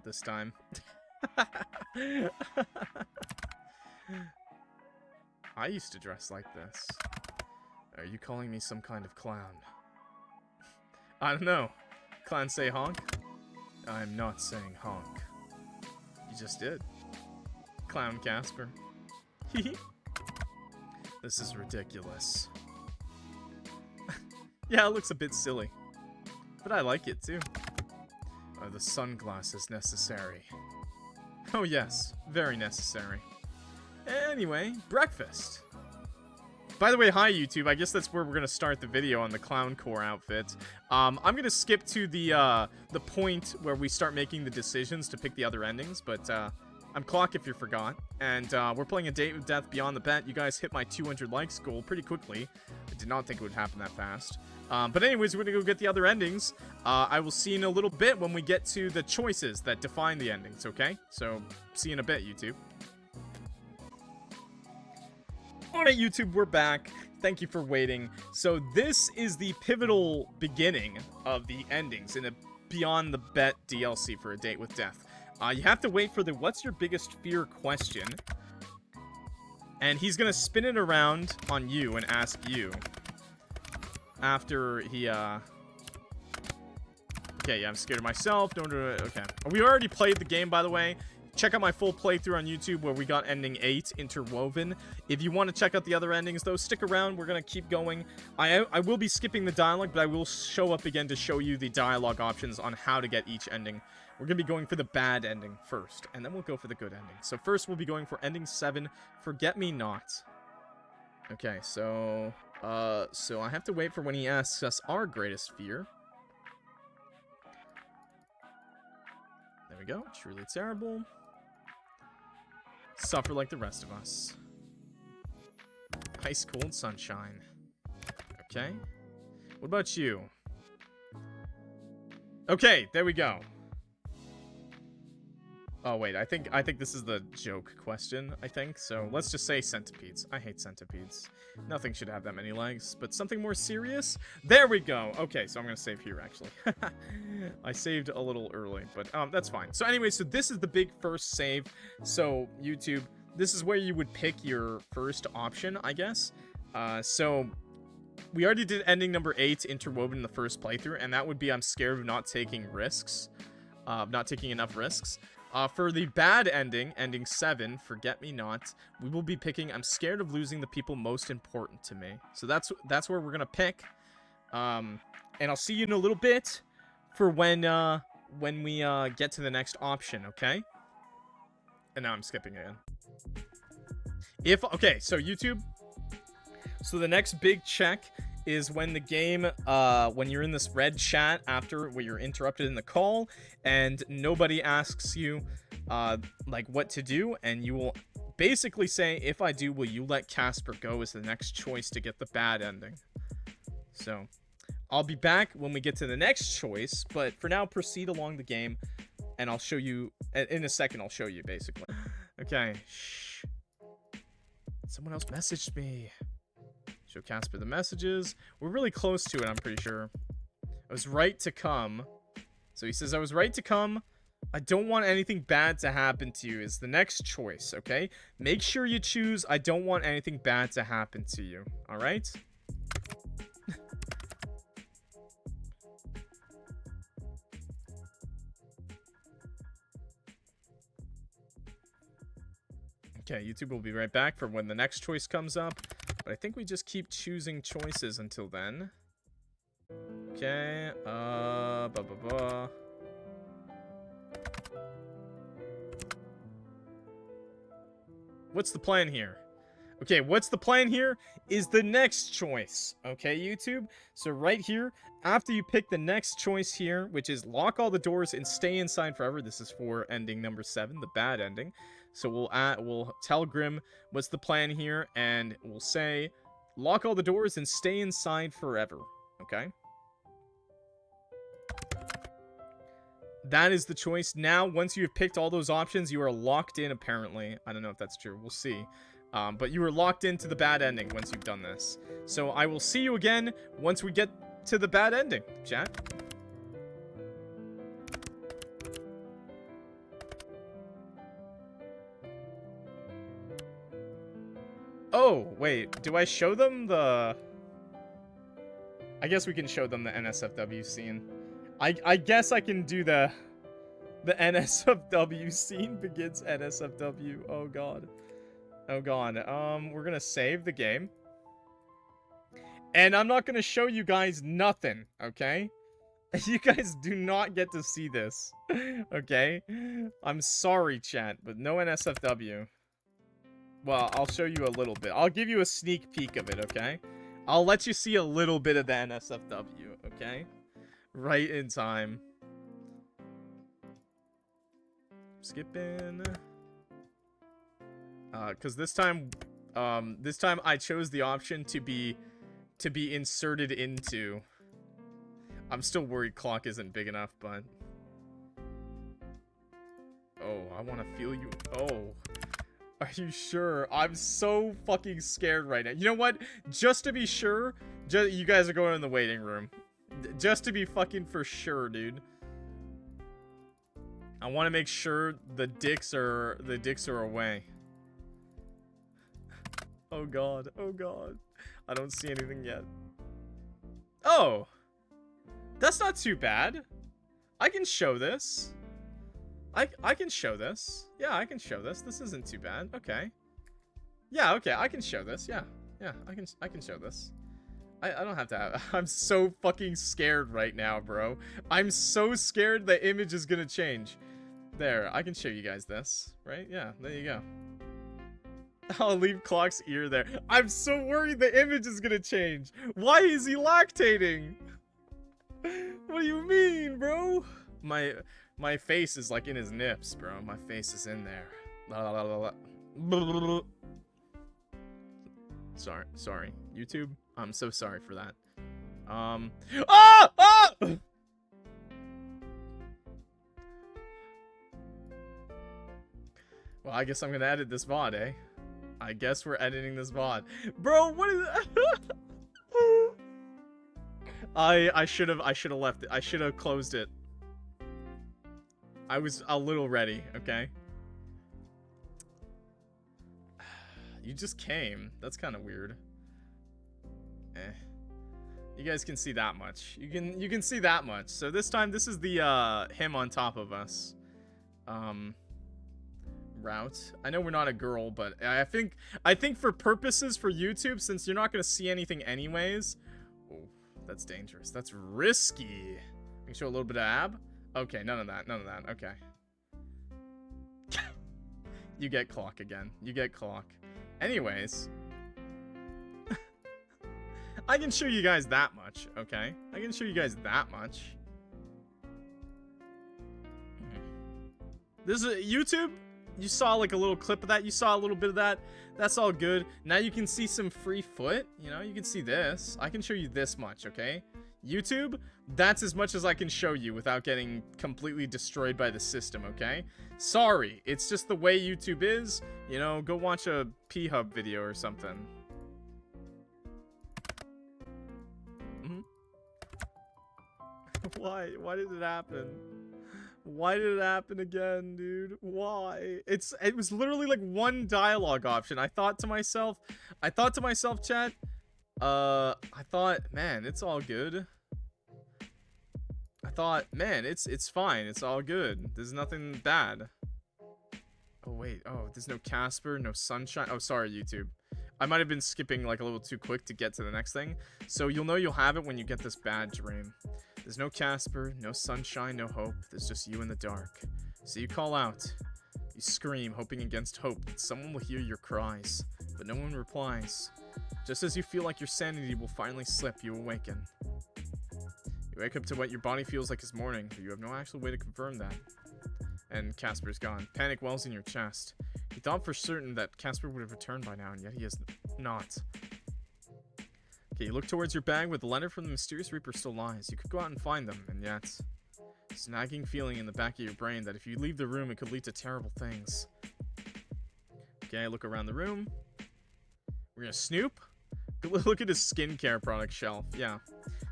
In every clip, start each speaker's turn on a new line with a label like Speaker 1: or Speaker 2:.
Speaker 1: this time. I used to dress like this. Are you calling me some kind of clown? I don't know. Clown say honk? I'm not saying honk. You just did. Clown Casper. This is ridiculous. Yeah, it looks a bit silly. But I like it too. Are the sunglasses necessary? Oh yes, very necessary. Anyway, breakfast. By the way, hi YouTube. I guess that's where we're gonna start the video on the clown core outfit. I'm gonna skip to the point where we start making the decisions to pick the other endings, but I'm Clock if you forgot, and we're playing A Date with Death Beyond the Bet. You guys hit my 200 likes goal pretty quickly. I did not think it would happen that fast. But anyways, we're gonna go get the other endings. I will see you in a little bit when we get to the choices that define the endings, okay? So, see you in a bit, YouTube. Alright, YouTube, we're back. Thank you for waiting. So, this is the pivotal beginning of the endings in a Beyond the Bet DLC for A Date with Death. You have to wait for the what's your biggest fear question. And he's gonna spin it around on you and ask you. After he, Okay, yeah, I'm scared of myself. Don't do it. Okay. We already played the game, by the way. Check out my full playthrough on YouTube where we got ending 8 interwoven. If you want to check out the other endings, though, stick around. We're going to keep going. I will be skipping the dialogue, but I will show up again to show you the dialogue options on how to get each ending. We're going to be going for the bad ending first, and then we'll go for the good ending. So first, we'll be going for ending 7, Forget Me Not. Okay, so I have to wait for when he asks us our greatest fear. There we go. Truly terrible. Suffer like the rest of us. Ice cold sunshine. Okay. What about you? Okay, there we go. Oh wait, I think this is the joke question, I think. So let's just say centipedes. I hate centipedes. Nothing should have that many legs, but something more serious? There we go. Okay, so I'm gonna save here actually. I saved a little early, but that's fine. So anyway, so this is the big first save. So YouTube, this is where you would pick your first option, I guess. So we already did ending number 8 interwoven in the first playthrough, and that would be I'm scared of not taking risks. Not taking enough risks. For the bad ending, ending 7, Forget Me Not, we will be picking I'm scared of losing the people most important to me. So that's where we're gonna pick. And I'll see you in a little bit for when we get to the next option, okay? And now I'm skipping again. Okay, so YouTube. So the next big check is when the game, when you're in this red chat after where you're interrupted in the call and nobody asks you, like what to do, and you will basically say, if I do, will you let Casper go as the next choice to get the bad ending. So, I'll be back when we get to the next choice, but for now, proceed along the game, and I'll show you, in a second, I'll show you, basically. Okay, shh. Someone else messaged me. Show Casper the messages. We're really close to it, I'm pretty sure. I was right to come. So he says, I was right to come. I don't want anything bad to happen to you is the next choice, okay? Make sure you choose I don't want anything bad to happen to you, alright? Okay, YouTube will be right back for when the next choice comes up. But I think we just keep choosing choices until then. Okay, What's the plan here? Okay, what's the plan here is the next choice. Okay, YouTube? So right here, after you pick the next choice here, which is lock all the doors and stay inside forever. This is for ending number 7, the bad ending. So we'll tell Grim what's the plan here, and we'll say, lock all the doors and stay inside forever. Okay? That is the choice. Now, once you have picked all those options, you are locked in, apparently. I don't know if that's true. We'll see. But you are locked into the bad ending once you've done this. So I will see you again once we get to the bad ending, chat. Oh, wait. Do I show them the... I guess we can show them the NSFW scene. I guess I can do the NSFW scene begins NSFW. Oh, God. Oh, God. We're gonna save the game. And I'm not gonna show you guys nothing, okay? You guys do not get to see this, okay? I'm sorry, chat, but no NSFW. Well, I'll show you a little bit. I'll give you a sneak peek of it, okay? I'll let you see a little bit of the NSFW, okay? Right in time. Skipping. Cause this time I chose the option to be inserted into. I'm still worried clock isn't big enough, but... Oh, I want to feel you. Oh. Are you sure? I'm so fucking scared right now. You know what? Just to be sure, you guys are going in the waiting room. Just to be fucking for sure, dude. I want to make sure the dicks are away. Oh god. Oh god. I don't see anything yet. Oh. That's not too bad. I can show this. I can show this. Yeah, I can show this. This isn't too bad. Okay. Yeah, okay, I can show this. Yeah. Yeah, I can show this. I don't have to have... I'm so fucking scared right now, bro. I'm so scared the image is gonna change. There, I can show you guys this. Right? Yeah, there you go. I'll leave Clock's ear there. I'm so worried the image is gonna change. Why is he lactating? What do you mean, bro? My face is like in his nips, bro. My face is in there. Sorry. YouTube, I'm so sorry for that. Well, I guess I'm gonna edit this VOD, eh? I guess we're editing this VOD. Bro, what is that? I should have left it. I should have closed it. I was a little ready, okay? You just came. That's kind of weird. Eh. You guys can see that much. You can see that much. So this time, this is the him on top of us. Route. I know we're not a girl, but I think for purposes for YouTube, since you're not gonna see anything anyways. Oh, that's dangerous. That's risky. I can show a little bit of ab. Okay, none of that. Okay. You get Clock again. You get Clock. Anyways. I can show you guys that much, okay? I can show you guys that much. This is YouTube. You saw like a little clip of that. You saw a little bit of that. That's all good. Now you can see some free foot. You know, you can see this. I can show you this much, okay? YouTube, that's as much as I can show you without getting completely destroyed by the system, okay? Sorry, it's just the way YouTube is. You know, go watch a P-Hub video or something. Why? Why did it happen? Why did it happen again, dude? Why? It was literally like one dialogue option. I thought to myself, chat, I thought, man, it's all good. I thought, man, it's fine. It's all good. There's nothing bad. Oh, wait. Oh, there's no Casper, no sunshine. Oh, sorry, YouTube. I might have been skipping like a little too quick to get to the next thing. So you'll know you'll have it when you get this bad dream. There's no Casper, no sunshine, no hope. There's just you in the dark. So you call out. You scream, hoping against hope that someone will hear your cries. But no one replies. Just as you feel like your sanity will finally slip, you awaken. You wake up to what your body feels like is morning, but you have no actual way to confirm that. And Casper's gone. Panic wells in your chest. You thought for certain that Casper would have returned by now, and yet he has not. Okay, you look towards your bag where the letter from the mysterious Reaper still lies. You could go out and find them, and yet... This nagging feeling in the back of your brain that if you leave the room, it could lead to terrible things. Okay, I look around the room. We're gonna snoop. Look at his skincare product shelf. Yeah.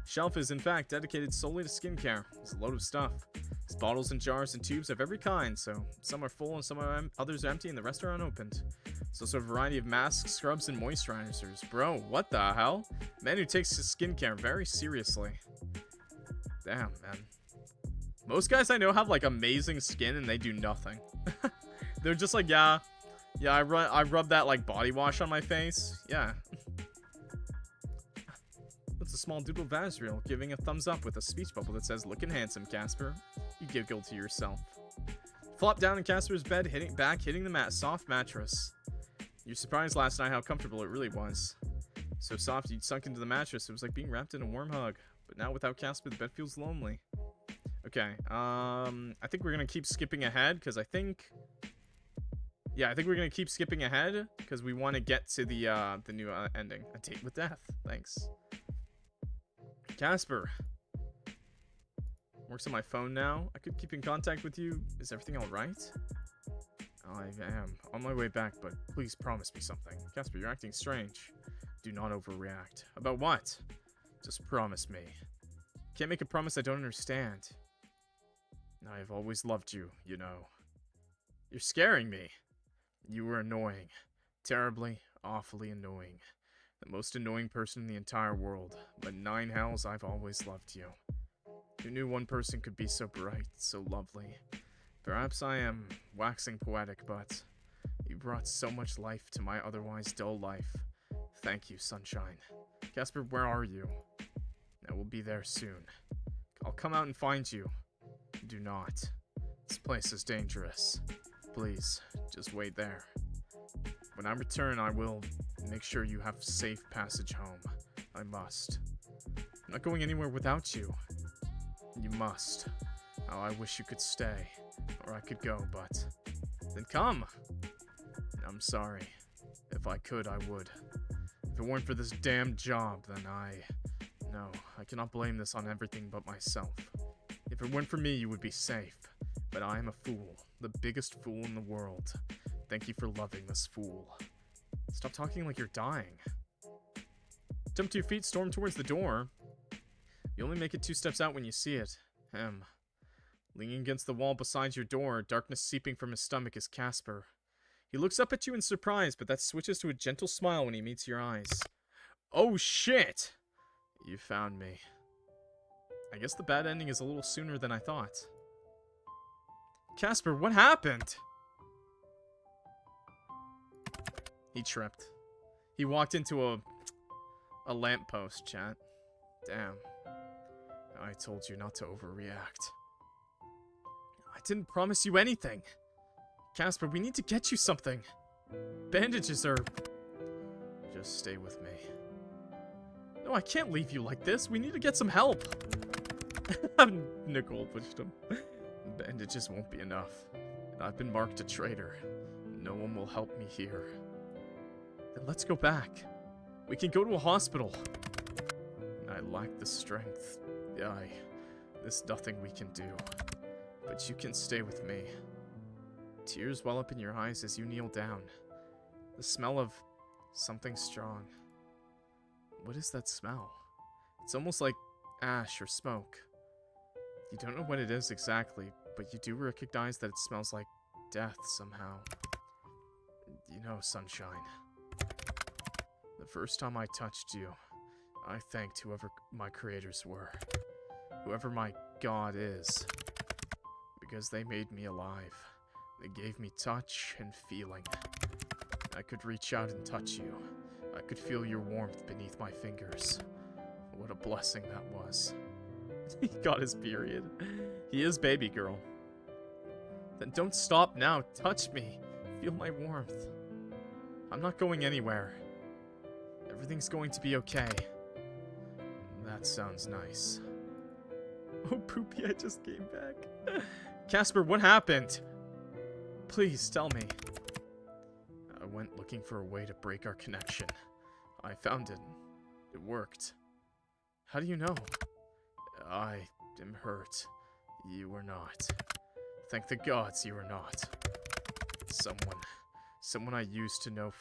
Speaker 1: Shelf is, in fact, dedicated solely to skincare. There's a load of stuff. His bottles and jars and tubes of every kind, so some are full and some are others are empty and the rest are unopened. There's also a variety of masks, scrubs, and moisturizers. Bro, what the hell? Man who takes his skincare very seriously. Damn, man. Most guys I know have, like, amazing skin and they do nothing. They're just like, yeah, I rub that, like, body wash on my face. Yeah. That's a small doodle Vazriel giving a thumbs up with a speech bubble that says, "Looking handsome, Casper." You giggle to yourself. Flop down in Casper's bed, hitting the soft mattress. You're surprised last night how comfortable it really was. So soft you'd sunk into the mattress, it was like being wrapped in a warm hug. But now without Casper, the bed feels lonely. Okay, I think we're gonna keep skipping ahead, because I think we're gonna keep skipping ahead, because we want to get to the new ending. A date with death. Thanks. Casper. Works on my phone now. I could keep in contact with you. Is everything alright? I am on my way back, but please promise me something. Casper, you're acting strange. Do not overreact. About what? Just promise me. Can't make a promise I don't understand. I have always loved you, you know. You're scaring me. You were annoying. Terribly, awfully annoying. The most annoying person in the entire world. But 9 hells, I've always loved you. Who knew one person could be so bright, so lovely? Perhaps I am waxing poetic, but you brought so much life to my otherwise dull life. Thank you, sunshine. Casper, where are you? I will be there soon. I'll come out and find you. Do not. This place is dangerous. Please, just wait there. When I return, I will make sure you have safe passage home. I must. I'm not going anywhere without you. You must. Oh, I wish you could stay. Or I could go, but... Then come! I'm sorry. If I could, I would. If it weren't for this damned job, then No, I cannot blame this on everything but myself. If it weren't for me, you would be safe. But I am a fool. The biggest fool in the world. Thank you for loving this fool. Stop talking like you're dying. Jump to your feet, storm towards the door. You only make it 2 steps out when you see it. Leaning against the wall beside your door, darkness seeping from his stomach, is Casper. He looks up at you in surprise, but that switches to a gentle smile when he meets your eyes. Oh shit! You found me. I guess the bad ending is a little sooner than I thought. Casper, what happened? He tripped. He walked into a lamppost, chat. Damn. I told you not to overreact. I didn't promise you anything. Casper, we need to get you something. Bandages are... Just stay with me. No, I can't leave you like this. We need to get some help. Nicole pushed him. Bandages won't be enough. I've been marked a traitor. No one will help me here. Then let's go back. We can go to a hospital. I lack the strength. There's nothing we can do. But you can stay with me. Tears well up in your eyes as you kneel down. The smell of something strong. What is that smell? It's almost like ash or smoke. You don't know what it is exactly, but you do recognize that it smells like death somehow. You know, sunshine. The first time I touched you, I thanked whoever my creators were. Whoever my God is. Because they made me alive. They gave me touch and feeling. I could reach out and touch you. I could feel your warmth beneath my fingers. What a blessing that was. He got his period. He is baby girl. Then don't stop now. Touch me. Feel my warmth. I'm not going anywhere. Everything's going to be okay. That sounds nice. Oh, Poopy, I just came back. Casper, what happened? Please, tell me. I went looking for a way to break our connection. I found it. It worked. How do you know? I am hurt. You are not. Thank the gods you are not. Someone I used to know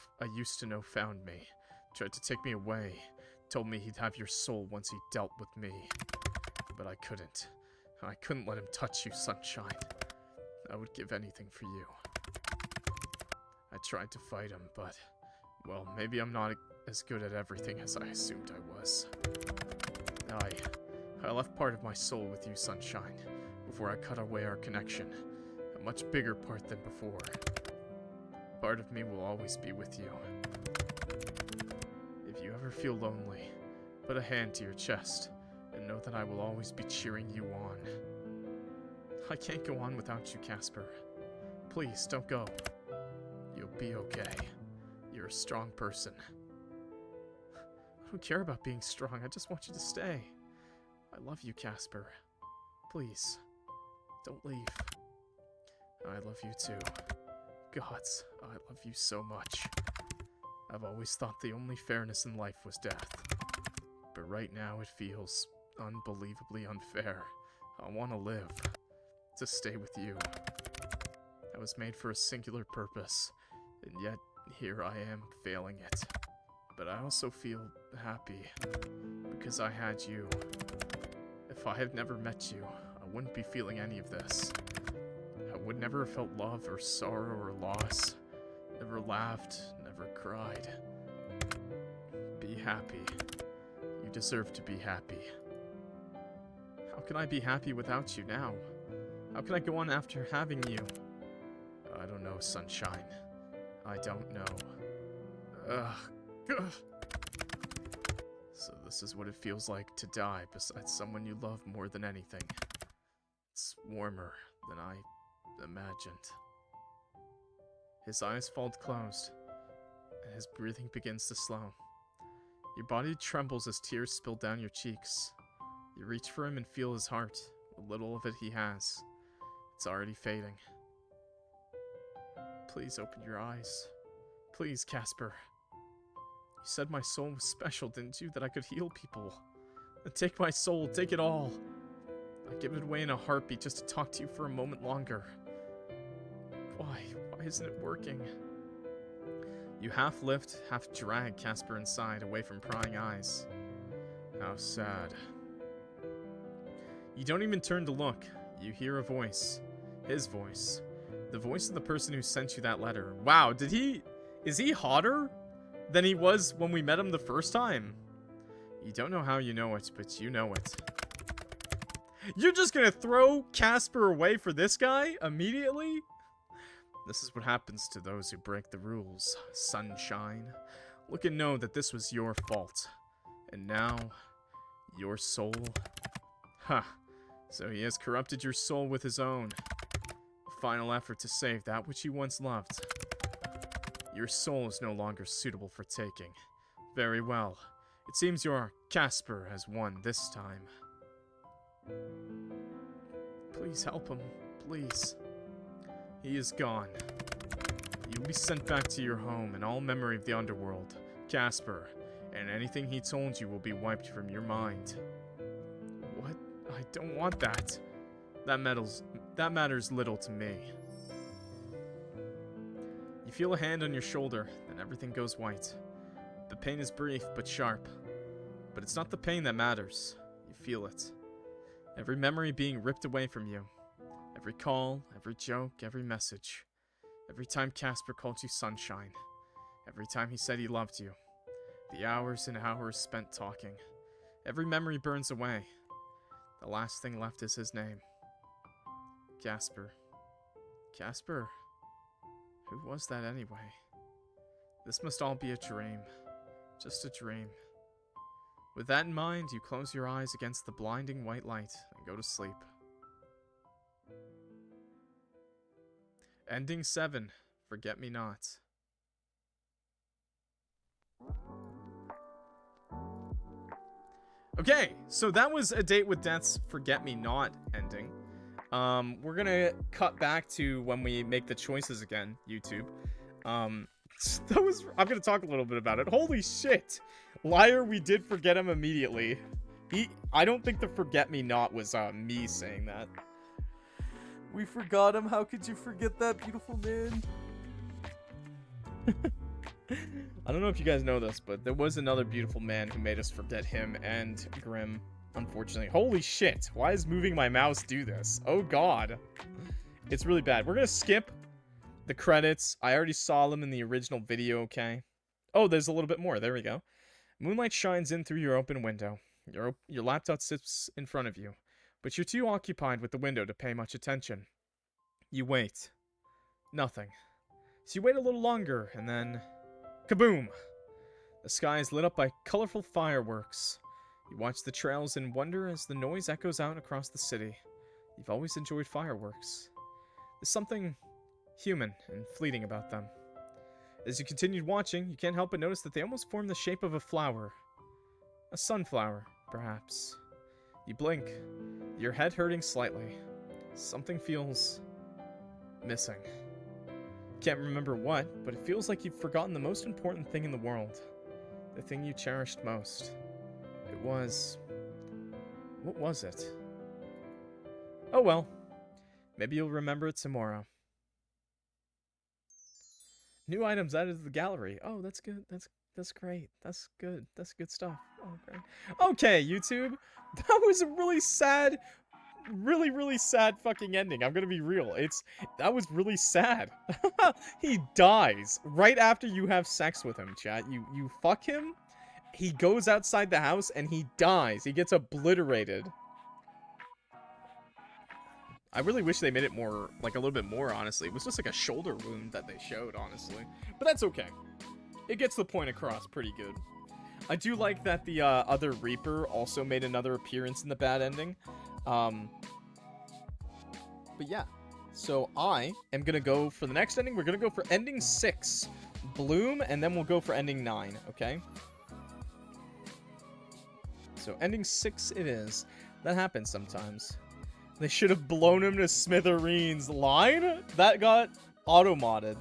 Speaker 1: found me. Tried to take me away. Told me he'd have your soul once he dealt with me. But I couldn't. I couldn't let him touch you, Sunshine. I would give anything for you. I tried to fight him, but, well, maybe I'm not as good at everything as I assumed I was. I left part of my soul with you, Sunshine, before I cut away our connection. A much bigger part than before. Part of me will always be with you. If you ever feel lonely, put a hand to your chest, and know that I will always be cheering you on. I can't go on without you, Casper. Please, don't go. You'll be okay. You're a strong person. I don't care about being strong, I just want you to stay. I love you, Casper. Please, don't leave. I love you too. Gods, I love you so much. I've always thought the only fairness in life was death. But right now it feels unbelievably unfair. I want to live. To stay with you. I was made for a singular purpose, and yet here I am failing it. But I also feel happy, because I had you. If I had never met you, I wouldn't be feeling any of this. I would never have felt love or sorrow or loss. Never laughed, never cried. Be happy. You deserve to be happy. How can I be happy without you now? How can I go on after having you? I don't know, Sunshine. I don't know. Ugh. So this is what it feels like to die beside someone you love more than anything. It's warmer than I imagined. His eyes fall closed, and his breathing begins to slow. Your body trembles as tears spill down your cheeks. You reach for him and feel his heart, what little of it he has. It's already fading. Please open your eyes. Please, Casper. You said my soul was special, didn't you? That I could heal people. Then take my soul, take it all. I'd give it away in a heartbeat just to talk to you for a moment longer. Why? Why isn't it working? You half lift, half drag Casper inside, away from prying eyes. How sad. You don't even turn to look. You hear a voice. His voice. The voice of the person who sent you that letter. Wow, is he hotter than he was when we met him the first time? You don't know how you know it, but you know it. You're just gonna throw Casper away for this guy immediately? This is what happens to those who break the rules, Sunshine. Look and know that this was your fault. And now, your soul? Huh. So he has corrupted your soul with his own. A final effort to save that which you once loved. Your soul is no longer suitable for taking. Very well. It seems your Casper has won this time. Please help him. Please. He is gone. You will be sent back to your home and all memory of the underworld, Casper, and anything he told you will be wiped from your mind. What? I don't want that. That matters little to me. You feel a hand on your shoulder, then everything goes white. The pain is brief but sharp. But it's not the pain that matters. You feel it. Every memory being ripped away from you. Every call, every joke, every message. Every time Casper called you Sunshine. Every time he said he loved you. The hours and hours spent talking. Every memory burns away. The last thing left is his name. Casper. Casper? Who was that anyway? This must all be a dream. Just a dream. With that in mind, you close your eyes against the blinding white light and go to sleep. Ending 7. Forget Me Not. Okay, so that was A Date with Death's Forget Me Not ending. We're gonna cut back to when we make the choices again, YouTube. I'm gonna talk a little bit about it. Holy shit! Liar, we did forget him immediately. I don't think the Forget Me Not was me saying that. We forgot him. How could you forget that beautiful man? I don't know if you guys know this, but there was another beautiful man who made us forget him and Grim. unfortunately. Holy shit. Why is moving my mouse do this? Oh, God. It's really bad. We're going to skip the credits. I already saw them in the original video, okay? Oh, there's a little bit more. There we go. Moonlight shines in through your open window. Your laptop sits in front of you, but you're too occupied with the window to pay much attention. You wait. Nothing. So you wait a little longer, and then... kaboom! The sky is lit up by colorful fireworks. You watch the trails in wonder as the noise echoes out across the city. You've always enjoyed fireworks. There's something human and fleeting about them. As you continued watching, you can't help but notice that they almost form the shape of a flower. A sunflower, perhaps. You blink, your head hurting slightly. Something feels... missing. Can't remember what, but it feels like you've forgotten the most important thing in the world. The thing you cherished most. It was... what was it? Oh well. Maybe you'll remember it tomorrow. New items added to the gallery. Oh, that's good. That's great. That's good. That's good stuff. Oh, great. Okay, YouTube. That was a really sad... really sad fucking ending. I'm gonna be real. That was really sad. He dies right after you have sex with him, chat. You fuck him, he goes outside the house and he dies. He gets obliterated. I really wish they made it more, like a little bit more, honestly. It was just like a shoulder wound that they showed, honestly. But that's okay. It gets the point across pretty good. I do like that the other Reaper also made another appearance in the bad ending. But yeah, so I am gonna go for the next ending. We're gonna go for ending 6, Bloom, and then we'll go for ending 9, okay? So ending 6 it is. That happens sometimes. They should have blown him to smithereens. Line? That got auto-modded.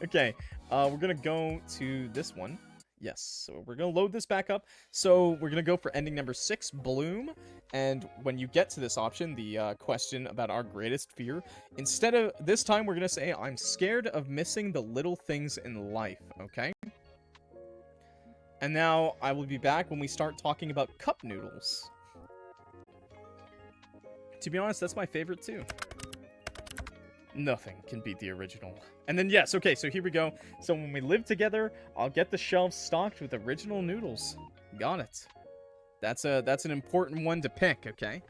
Speaker 1: Okay, we're gonna go to this one. Yes, so we're going to load this back up. So we're going to go for ending number 6, Bloom. And when you get to this option, the question about our greatest fear, instead of this time, we're going to say, I'm scared of missing the little things in life, okay? And now I will be back when we start talking about cup noodles. To be honest, that's my favorite too. Nothing can beat the original. And then, yes, okay, so here we go. So when we live together, I'll get the shelves stocked with original noodles. Got it. That's an important one to pick, okay?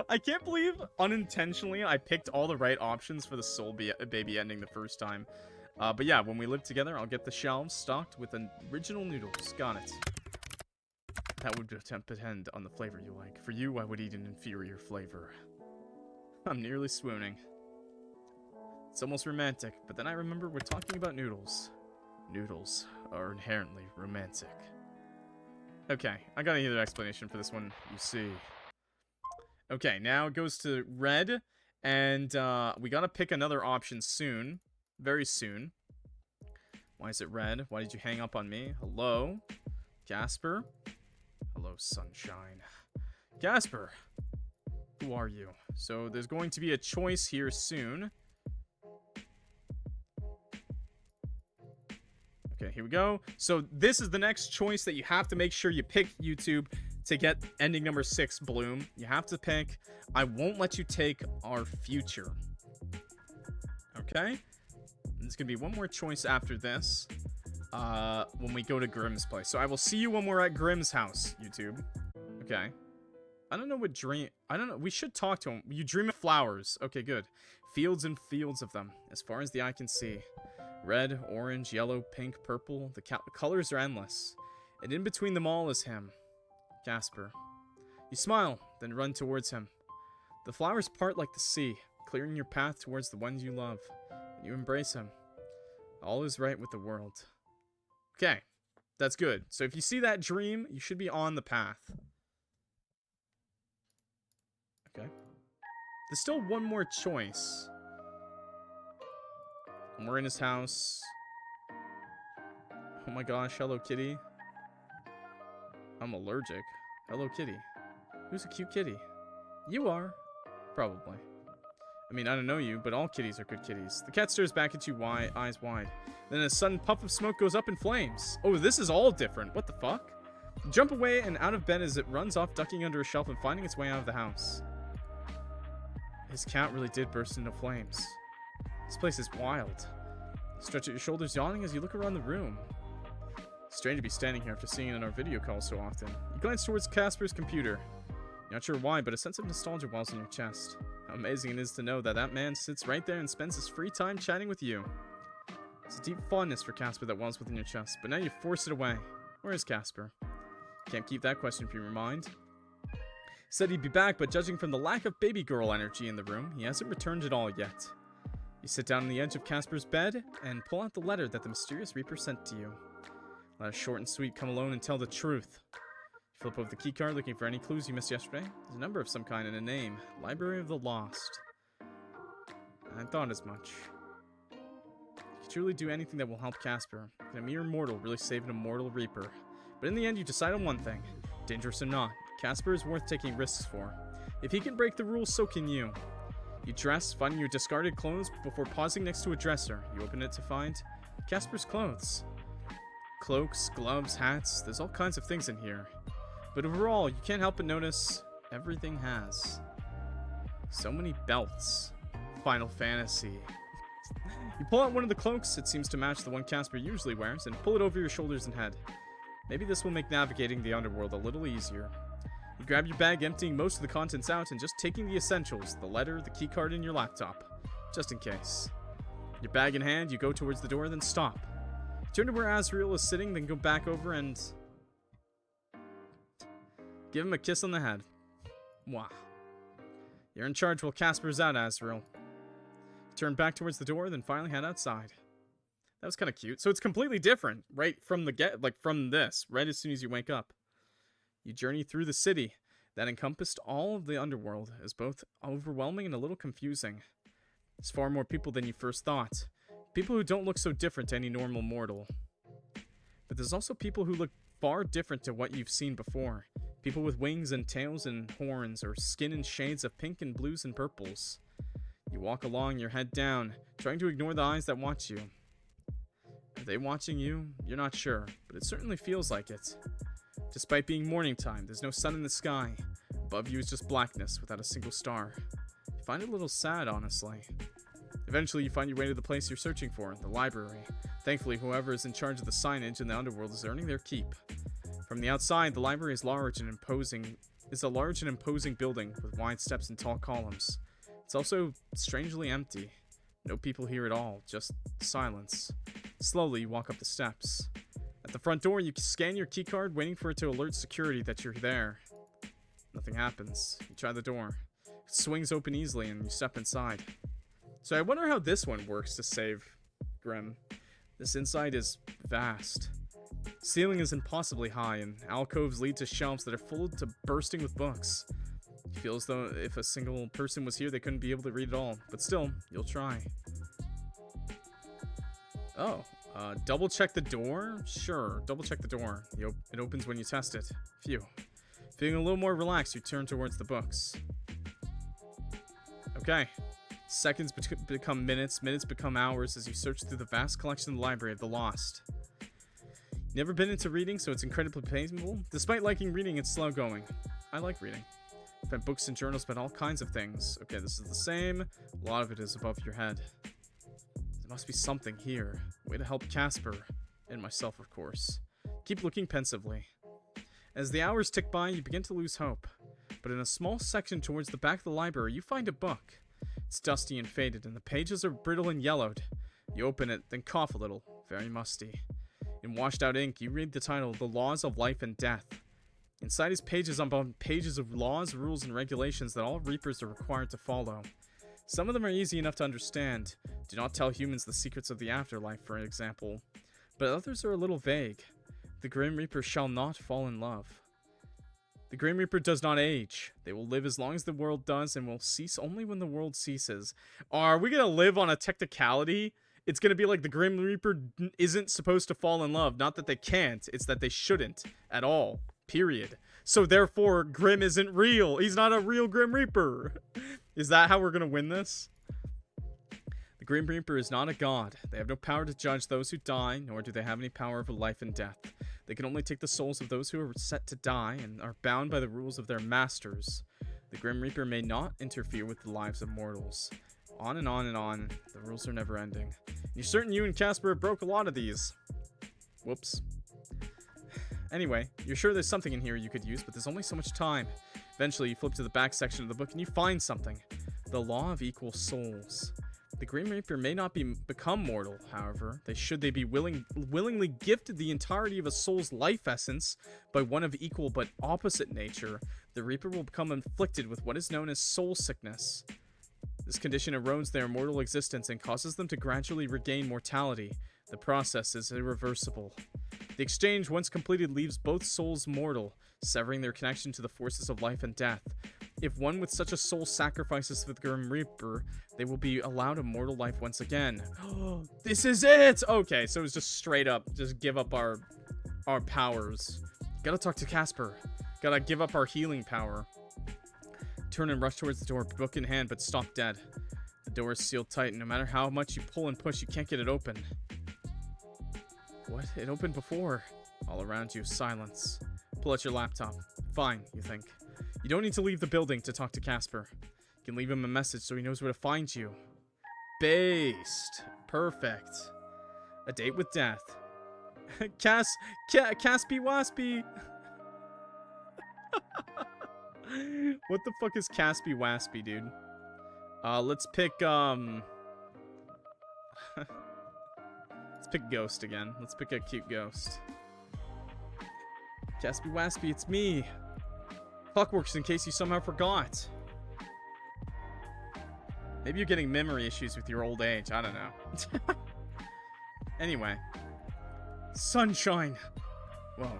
Speaker 1: I can't believe, unintentionally, I picked all the right options for the Soul Baby ending the first time. But yeah, when we live together, I'll get the shelves stocked with original noodles. Got it. That would depend on the flavor you like. For you, I would eat an inferior flavor. I'm nearly swooning. It's almost romantic, but then I remember we're talking about noodles. Noodles are inherently romantic. Okay, I got another explanation for this one, you see. Okay, now it goes to red, and we gotta pick another option soon. Very soon. Why is it red? Why did you hang up on me? Hello? Casper? Hello, sunshine. Casper! Who are you? So there's going to be a choice here soon. Okay, here we go. So this is the next choice that you have to make sure you pick, YouTube, to get ending number 6, Bloom. You have to pick, I won't let you take our future. Okay? There's going to be one more choice after this. When we go to Grimm's place. So I will see you when we're at Grimm's house, YouTube. Okay. I don't know what dream... I don't know. We should talk to him. You dream of flowers. Okay, good. Fields and fields of them, as far as the eye can see. Red, orange, yellow, pink, purple. The colors are endless. And in between them all is him. Casper. You smile, then run towards him. The flowers part like the sea, clearing your path towards the ones you love. And you embrace him. All is right with the world. Okay. That's good. So if you see that dream, you should be on the path. Okay. There's still one more choice. And we're in his house. Oh my gosh, Hello Kitty. I'm allergic. Hello Kitty. Who's a cute kitty? You are. Probably. I mean, I don't know you, but all kitties are good kitties. The cat stares back at you, eyes wide. Then a sudden puff of smoke goes up in flames. Oh, this is all different. What the fuck? Jump away and out of bed as it runs off, ducking under a shelf and finding its way out of the house. His cat really did burst into flames. This place is wild. Stretch out your shoulders, yawning as you look around the room. Strange to be standing here after seeing it on our video calls so often. You glance towards Casper's computer. You're not sure why, but a sense of nostalgia wells in your chest. How amazing it is to know that that man sits right there and spends his free time chatting with you. There's a deep fondness for Casper that wells within your chest, but now you've forced it away. Where is Casper? Can't keep that question from your mind. He said he'd be back, but judging from the lack of baby girl energy in the room, he hasn't returned at all yet. You sit down on the edge of Casper's bed and pull out the letter that the mysterious Reaper sent to you. Let it short and sweet, come alone and tell the truth. You flip over the keycard looking for any clues you missed yesterday. There's a number of some kind and a name. Library of the Lost. I thought as much. You can truly do anything that will help Casper. Can a mere mortal really save an immortal Reaper? But in the end, you decide on one thing. Dangerous or not, Casper is worth taking risks for. If he can break the rules, so can you. You dress, finding your discarded clothes before pausing next to a dresser. You open it to find Casper's clothes. Cloaks, gloves, hats, there's all kinds of things in here. But overall, you can't help but notice everything has so many belts. Final Fantasy. You pull out one of the cloaks, it seems to match the one Casper usually wears, and pull it over your shoulders and head. Maybe this will make navigating the underworld a little easier. You grab your bag, emptying most of the contents out and just taking the essentials, the letter, the keycard, and your laptop, just in case. Your bag in hand, you go towards the door, then stop. Turn to where Azrael is sitting, then go back over and give him a kiss on the head. Mwah. You're in charge while Casper's out, Azrael. Turn back towards the door, then finally head outside. That was kind of cute. So it's completely different, right from the from this, right as soon as you wake up. You journey through the city that encompassed all of the underworld as both overwhelming and a little confusing. There's far more people than you first thought. People who don't look so different to any normal mortal. But there's also people who look far different to what you've seen before. People with wings and tails and horns, or skin in shades of pink and blues and purples. You walk along, your head down, trying to ignore the eyes that watch you. Are they watching you? You're not sure, but it certainly feels like it. Despite being morning time, there's no sun in the sky. Above you is just blackness without a single star. You find it a little sad, honestly. Eventually, you find your way to the place you're searching for, the library. Thankfully, whoever is in charge of the signage in the underworld is earning their keep. From the outside, the library is a large and imposing building with wide steps and tall columns. It's also strangely empty. No people here at all, just silence. Slowly, you walk up the steps. At the front door, you scan your keycard, waiting for it to alert security that you're there. Nothing happens. You try the door. It swings open easily, and you step inside. So I wonder how this one works to save Grim. This inside is vast. Ceiling is impossibly high, and alcoves lead to shelves that are full to bursting with books. You feel as though if a single person was here, they couldn't be able to read it all. But still, you'll try. Oh, double check the door? Sure, double check the door. It opens when you test it. Phew. Feeling a little more relaxed, you turn towards the books. Okay. Seconds become minutes, minutes become hours as you search through the vast collection of the Library of the Lost. Never been into reading, so it's incredibly painful. Despite liking reading, it's slow going. I like reading. I've read books and journals about all kinds of things. Okay, this is the same. A lot of it is above your head. There must be something here. Way to help Casper. And myself, of course. Keep looking pensively. As the hours tick by, you begin to lose hope. But in a small section towards the back of the library, you find a book. It's dusty and faded, and the pages are brittle and yellowed. You open it, then cough a little. Very musty. In washed-out ink, you read the title, The Laws of Life and Death. Inside is pages upon pages of laws, rules, and regulations that all Reapers are required to follow. Some of them are easy enough to understand. Do not tell humans the secrets of the afterlife, for example. But others are a little vague. The Grim Reaper shall not fall in love. The Grim Reaper does not age. They will live as long as the world does and will cease only when the world ceases. Are we going to live on a technicality? It's going to be like the Grim Reaper isn't supposed to fall in love. Not that they can't. It's that they shouldn't at all. Period. So therefore, Grim isn't real. He's not a real Grim Reaper. Is that how we're going to win this? The Grim Reaper is not a god. They have no power to judge those who die, nor do they have any power over life and death. They can only take the souls of those who are set to die and are bound by the rules of their masters. The Grim Reaper may not interfere with the lives of mortals. On and on and on. The rules are never ending. You're certain you and Casper broke a lot of these. Whoops. Anyway, you're sure there's something in here you could use, but there's only so much time. Eventually, you flip to the back section of the book and you find something. The Law of Equal Souls. The Grim Reaper may not become mortal, however. Should they be willingly gifted the entirety of a soul's life essence by one of equal but opposite nature, the Reaper will become inflicted with what is known as soul sickness. This condition erodes their mortal existence and causes them to gradually regain mortality. The process is irreversible. The exchange, once completed, leaves both souls mortal, severing their connection to the forces of life and death. If one with such a soul sacrifices for the Grim Reaper, they will be allowed a mortal life once again. This is it! Okay, so it's just straight up, just give up our powers. Gotta talk to Casper. Gotta give up our healing power. Turn and rush towards the door, book in hand, but stop dead. The door is sealed tight, and no matter how much you pull and push, you can't get it open. What? It opened before. All around you, silence. Pull out your laptop. Fine, you think. You don't need to leave the building to talk to Casper. You can leave him a message so he knows where to find you. Based. Perfect. A date with death. Caspy waspy. What the fuck is caspy waspy, dude? Let's pick, let's pick Ghost again. Let's pick a cute ghost. Caspy waspy, it's me. ClockWorks, in case you somehow forgot. Maybe you're getting memory issues with your old age. I don't know. Anyway. Sunshine. Whoa.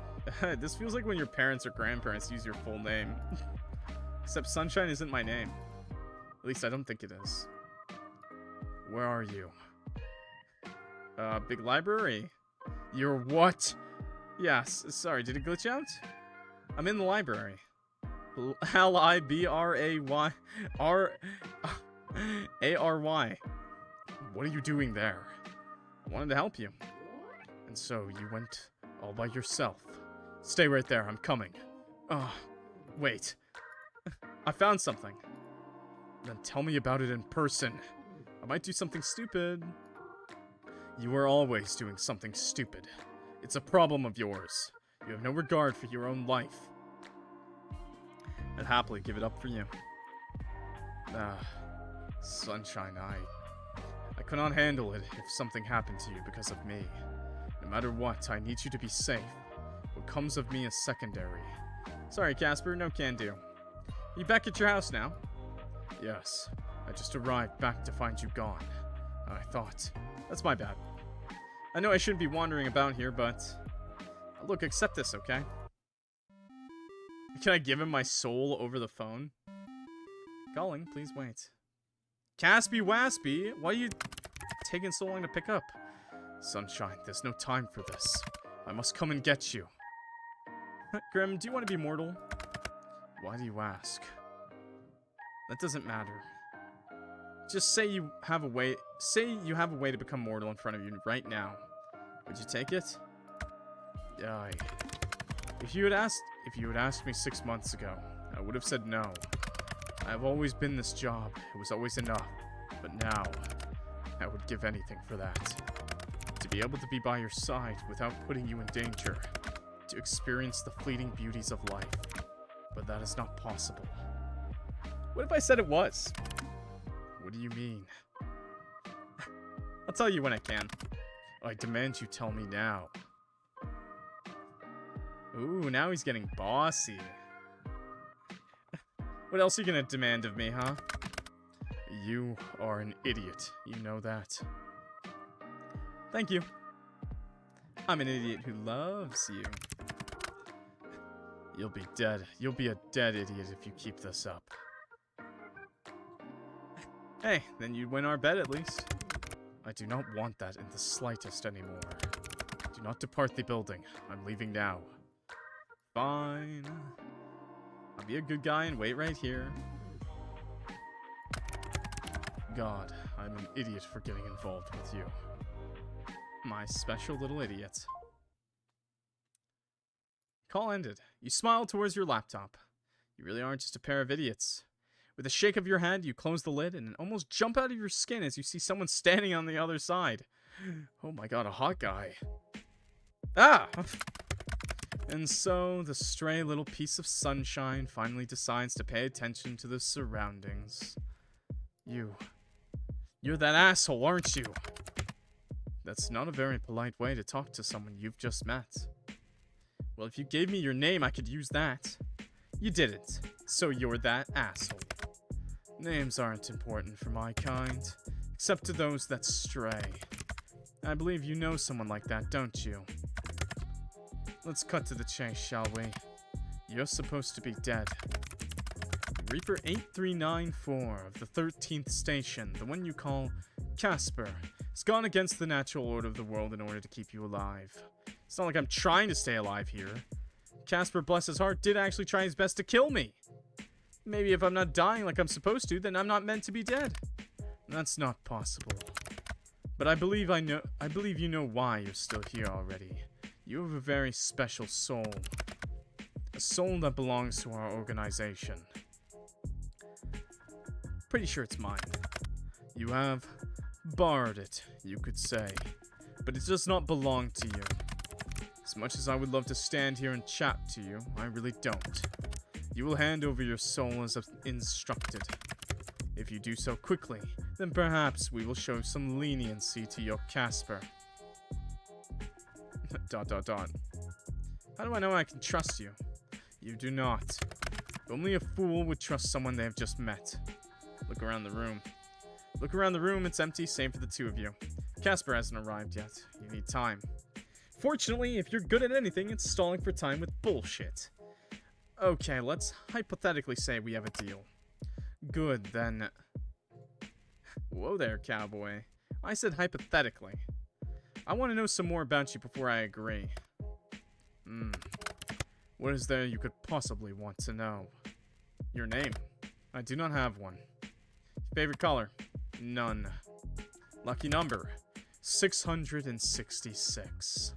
Speaker 1: This feels like when your parents or grandparents use your full name. Except Sunshine isn't my name. At least I don't think it is. Where are you? Big library? You're what? Yes, sorry, did it glitch out? I'm in the library. L-I-B-R-A-Y-R-A-R-Y. What are you doing there? I wanted to help you. And so you went all by yourself. Stay right there, I'm coming. Wait. I found something. Then tell me about it in person. I might do something stupid. You are always doing something stupid. It's a problem of yours. You have no regard for your own life. I'd happily give it up for you. Sunshine, I could not handle it if something happened to you because of me. No matter what, I need you to be safe. What comes of me is secondary. Sorry, Casper, no can do. Are you back at your house now? Yes. I just arrived back to find you gone. I thought. That's my bad. I know I shouldn't be wandering about here, but... Look, accept this, okay? Can I give him my soul over the phone? Calling, please wait. Caspy waspy, why are you taking so long to pick up? Sunshine, there's no time for this. I must come and get you. Grim, do you want to be mortal? Why do you ask? That doesn't matter. Just say you have a way. Say you have a way to become mortal in front of you right now. Would you take it? If you had asked me 6 months ago, I would have said no. I have always been this job. It was always enough. But now, I would give anything for that. To be able to be by your side without putting you in danger. To experience the fleeting beauties of life. But that is not possible. What if I said it was? What do you mean? I'll tell you when I can. I demand you tell me now. Ooh, now he's getting bossy. What else are you gonna demand of me, huh? You are an idiot. You know that. Thank you. I'm an idiot who loves you. You'll be dead. You'll be a dead idiot if you keep this up. Hey, then you'd win our bet at least. I do not want that in the slightest anymore. Do not depart the building. I'm leaving now. Fine. I'll be a good guy and wait right here. God, I'm an idiot for getting involved with you. My special little idiot. Call ended. You smile towards your laptop. You really aren't just a pair of idiots. With a shake of your head, you close the lid and almost jump out of your skin as you see someone standing on the other side. Oh my god, a hot guy. Ah! And so, the stray little piece of sunshine finally decides to pay attention to the surroundings. You're that asshole, aren't you? That's not a very polite way to talk to someone you've just met. Well, if you gave me your name, I could use that. You didn't, so you're that asshole. Names aren't important for my kind, except to those that stray. I believe you know someone like that, don't you? Let's cut to the chase, shall we? You're supposed to be dead. Reaper 8394 of the 13th station, the one you call Casper, has gone against the natural order of the world in order to keep you alive. It's not like I'm trying to stay alive here. Casper, bless his heart, did actually try his best to kill me. Maybe if I'm not dying like I'm supposed to, then I'm not meant to be dead. That's not possible. But I believe you know why you're still here already. You have a very special soul. A soul that belongs to our organization. Pretty sure it's mine. You have borrowed it, you could say. But it does not belong to you. As much as I would love to stand here and chat to you, I really don't. You will hand over your soul as instructed. If you do so quickly, then perhaps we will show some leniency to your Casper. ... How do I know I can trust you? You do not. Only a fool would trust someone they have just met. Look around the room. Look around the room, it's empty, save for the two of you. Casper hasn't arrived yet. You need time. Fortunately, if you're good at anything, it's stalling for time with bullshit. Okay, let's hypothetically say we have a deal. Good, then... Whoa there, cowboy. I said hypothetically. I want to know some more about you before I agree. What is there you could possibly want to know? Your name? I do not have one. Favorite color? None. Lucky number? 666.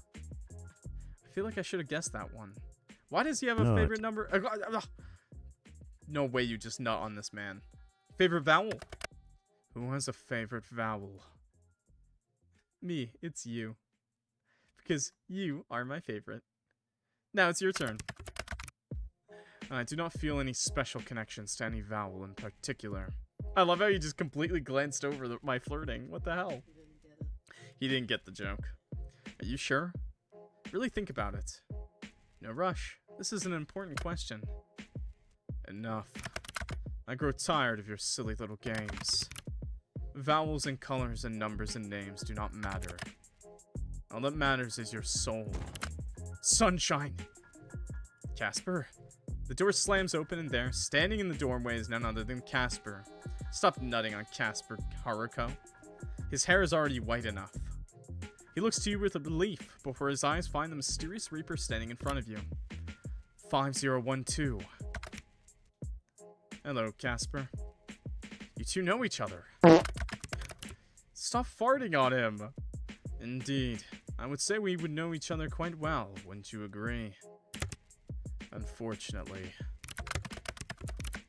Speaker 1: I feel like I should have guessed that one. Why does he have a favorite number? No way you just nut on this man. Favorite vowel? Who has a favorite vowel? Me, it's you. Because you are my favorite. Now it's your turn. I do not feel any special connections to any vowel in particular. I love how you just completely glanced over my flirting. What the hell? He didn't get the joke. Are you sure? Really think about it. No rush. This is an important question. Enough. I grow tired of your silly little games. Vowels and colors and numbers and names do not matter. All that matters is your soul. Sunshine! Casper? The door slams open and there, standing in the doorway, is none other than Casper. Stop nutting on Casper, Haruko. His hair is already white enough. He looks to you with relief before his eyes find the mysterious Reaper standing in front of you. 5012. Hello, Casper. You two know each other. Stop farting on him. Indeed. I would say we would know each other quite well, wouldn't you agree? Unfortunately.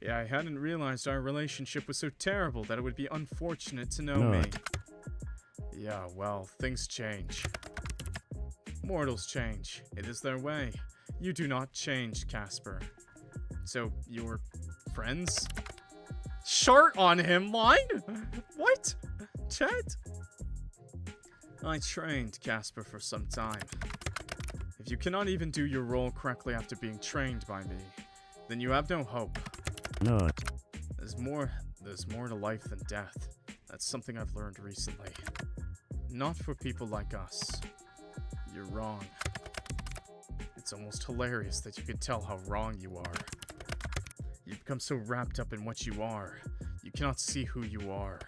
Speaker 1: Yeah, I hadn't realized our relationship was so terrible that it would be unfortunate to know me. Yeah, well, things change. Mortals change. It is their way. You do not change, Casper. So, you're friends? Short on him, line? What? Chat? I trained Casper for some time. If you cannot even do your role correctly after being trained by me, then you have no hope.
Speaker 2: No.
Speaker 1: There's more to life than death. That's something I've learned recently. Not for people like us. You're wrong. It's almost hilarious that you can tell how wrong you are. You become so wrapped up in what you are, you cannot see who you are.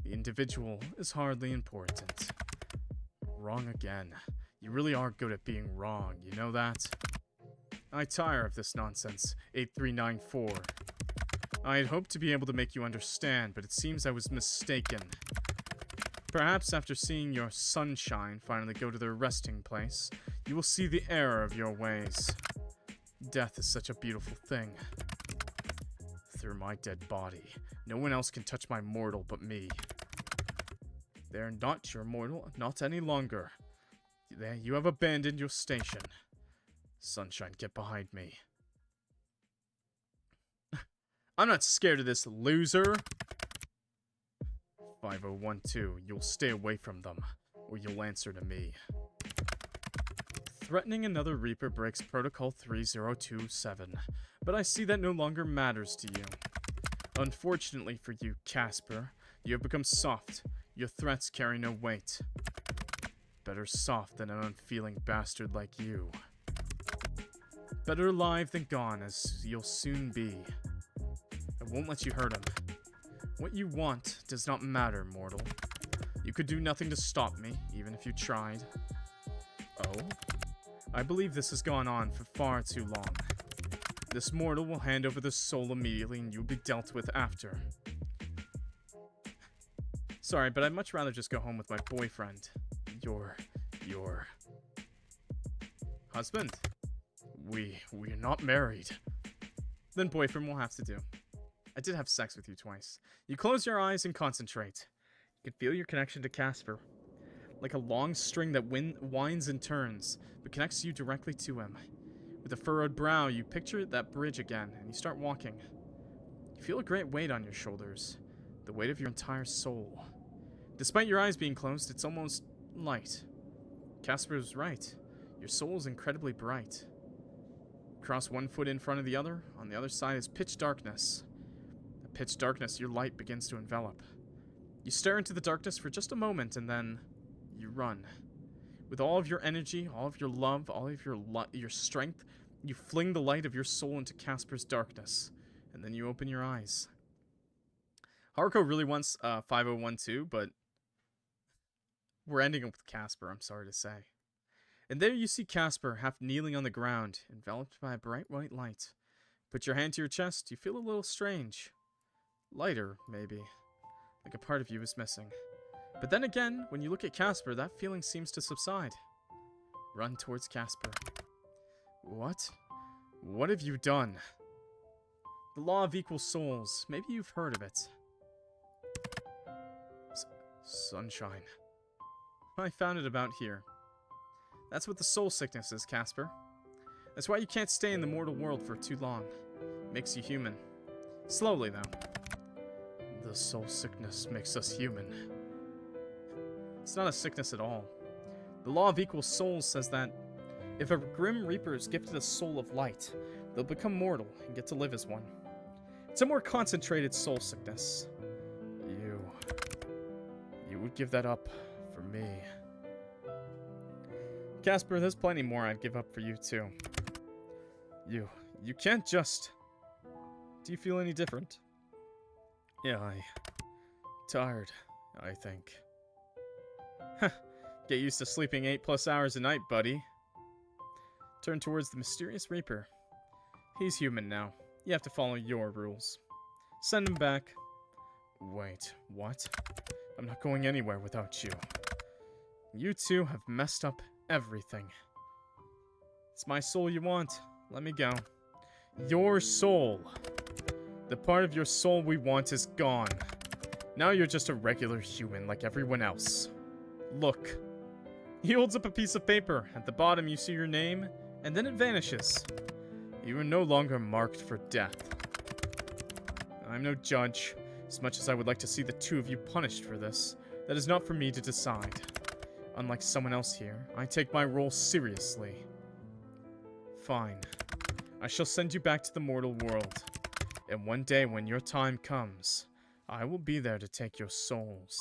Speaker 1: The individual is hardly important. Wrong again. You really are good at being wrong, you know that? I tire of this nonsense, 8394. I had hoped to be able to make you understand, but it seems I was mistaken.
Speaker 2: Perhaps after seeing your sunshine finally go to their resting place, you will see the error of your ways. Death is such a beautiful thing. Through my dead body, no one else can touch my mortal but me. They're not your mortal, not any longer. You have abandoned your station. Sunshine, get behind me. I'm not scared of this, loser. 5012, you'll stay away from them, or you'll answer to me. Threatening another Reaper breaks Protocol 3027, but I see that no longer matters to you. Unfortunately for you, Casper, you have become soft. Your threats carry no weight. Better soft than an unfeeling bastard like you. Better alive than gone, as you'll soon be. I won't let you hurt him. What you want does not matter, mortal. You could do nothing to stop me, even if you tried. Oh? I believe this has gone on for far too long. This mortal will hand over the soul immediately, and you'll be dealt with after. Sorry, but I'd much rather just go home with my boyfriend. Your husband? We're not married. Then boyfriend will have to do. I did have sex with you twice. You close your eyes and concentrate. You can feel your connection to Casper. Like a long string that winds and turns, but connects you directly to him. With a furrowed brow, you picture that bridge again, and you start walking. You feel a great weight on your shoulders. The weight of your entire soul. Despite your eyes being closed, it's almost light. Casper was right. Your soul is incredibly bright. Cross one foot in front of the other. On the other side is pitch darkness. In pitch darkness, your light begins to envelop. You stare into the darkness for just a moment, and then you run. With all of your energy, all of your love, all of your strength, you fling the light of your soul into Casper's darkness, and then you open your eyes. Haruko really wants 5012, but we're ending up with Casper, I'm sorry to say. And there you see Casper, half kneeling on the ground, enveloped by a bright white light. Put your hand to your chest, you feel a little strange. Lighter, maybe. Like a part of you is missing. But then again, when you look at Casper, that feeling seems to subside. Run towards Casper. What? What have you done? The law of equal souls. Maybe you've heard of it. Sunshine. I found it about here. That's what the soul sickness is, Casper. That's why you can't stay in the mortal world for too long. It makes you human. Slowly, though. The soul sickness makes us human. It's not a sickness at all. The law of equal souls says that if a Grim Reaper is gifted a soul of light, they'll become mortal and get to live as one. It's a more concentrated soul sickness. You would give that up for me. Casper, there's plenty more I'd give up for you, too. You can't just... Do you feel any different? Yeah, tired, I think. Get used to sleeping 8+ hours a night, buddy. Turn towards the mysterious Reaper. He's human now. You have to follow your rules. Send him back. Wait, what? I'm not going anywhere without you. You two have messed up everything. It's my soul you want. Let me go. Your soul. The part of your soul we want is gone. Now you're just a regular human like everyone else. Look. He holds up a piece of paper. At the bottom you see your name, and then it vanishes. You are no longer marked for death. I'm no judge. As much as I would like to see the two of you punished for this, that is not for me to decide. Unlike someone else here, I take my role seriously. Fine. I shall send you back to the mortal world. And one day when your time comes, I will be there to take your souls.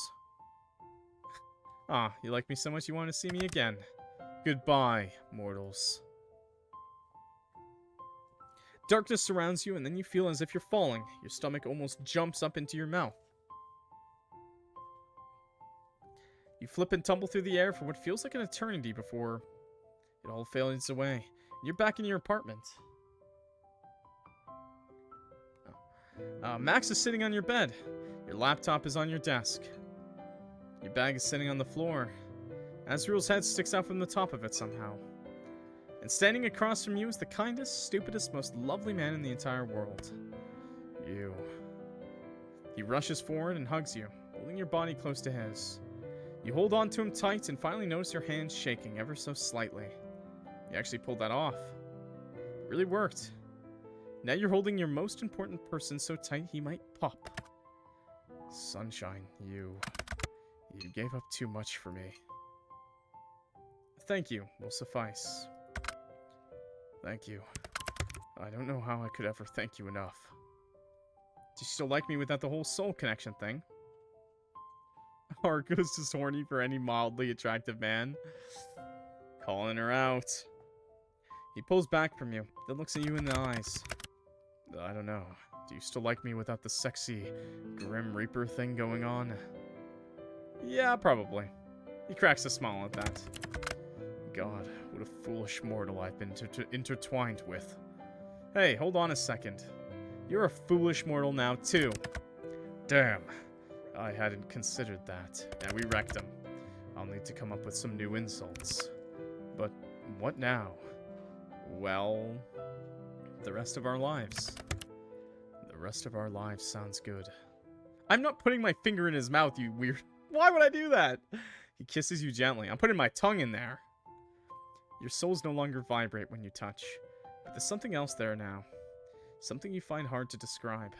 Speaker 2: Ah, you like me so much you want to see me again. Goodbye, mortals. Darkness surrounds you, and then you feel as if you're falling. Your stomach almost jumps up into your mouth. You flip and tumble through the air for what feels like an eternity before it all fades away. You're back in your apartment. Max is sitting on your bed. Your laptop is on your desk.
Speaker 1: Your bag is sitting on the floor. Azrael's head sticks out from the top of it somehow. And standing across from you is the kindest, stupidest, most lovely man in the entire world. You. He rushes forward and hugs you, holding your body close to his. You hold on to him tight and finally notice your hands shaking ever so slightly. You actually pulled that off. It really worked. Now you're holding your most important person so tight he might pop. Sunshine, you gave up too much for me. Thank you will suffice. Thank you. I don't know how I could ever thank you enough. Do you still like me without the whole soul connection thing? Argo's just horny for any mildly attractive man. Calling her out. He pulls back from you, then looks at you in the eyes. I don't know. Do you still like me without the sexy Grim Reaper thing going on? Yeah, probably. He cracks a smile at that. God, what a foolish mortal I've been intertwined with. Hey, hold on a second. You're a foolish mortal now, too. Damn. I hadn't considered that. Yeah, we wrecked him. I'll need to come up with some new insults. But what now? Well, the rest of our lives. The rest of our lives sounds good. I'm not putting my finger in his mouth, you weird... Why would I do that? He kisses you gently. I'm putting my tongue in there. Your souls no longer vibrate when you touch. But there's something else there now. Something you find hard to describe.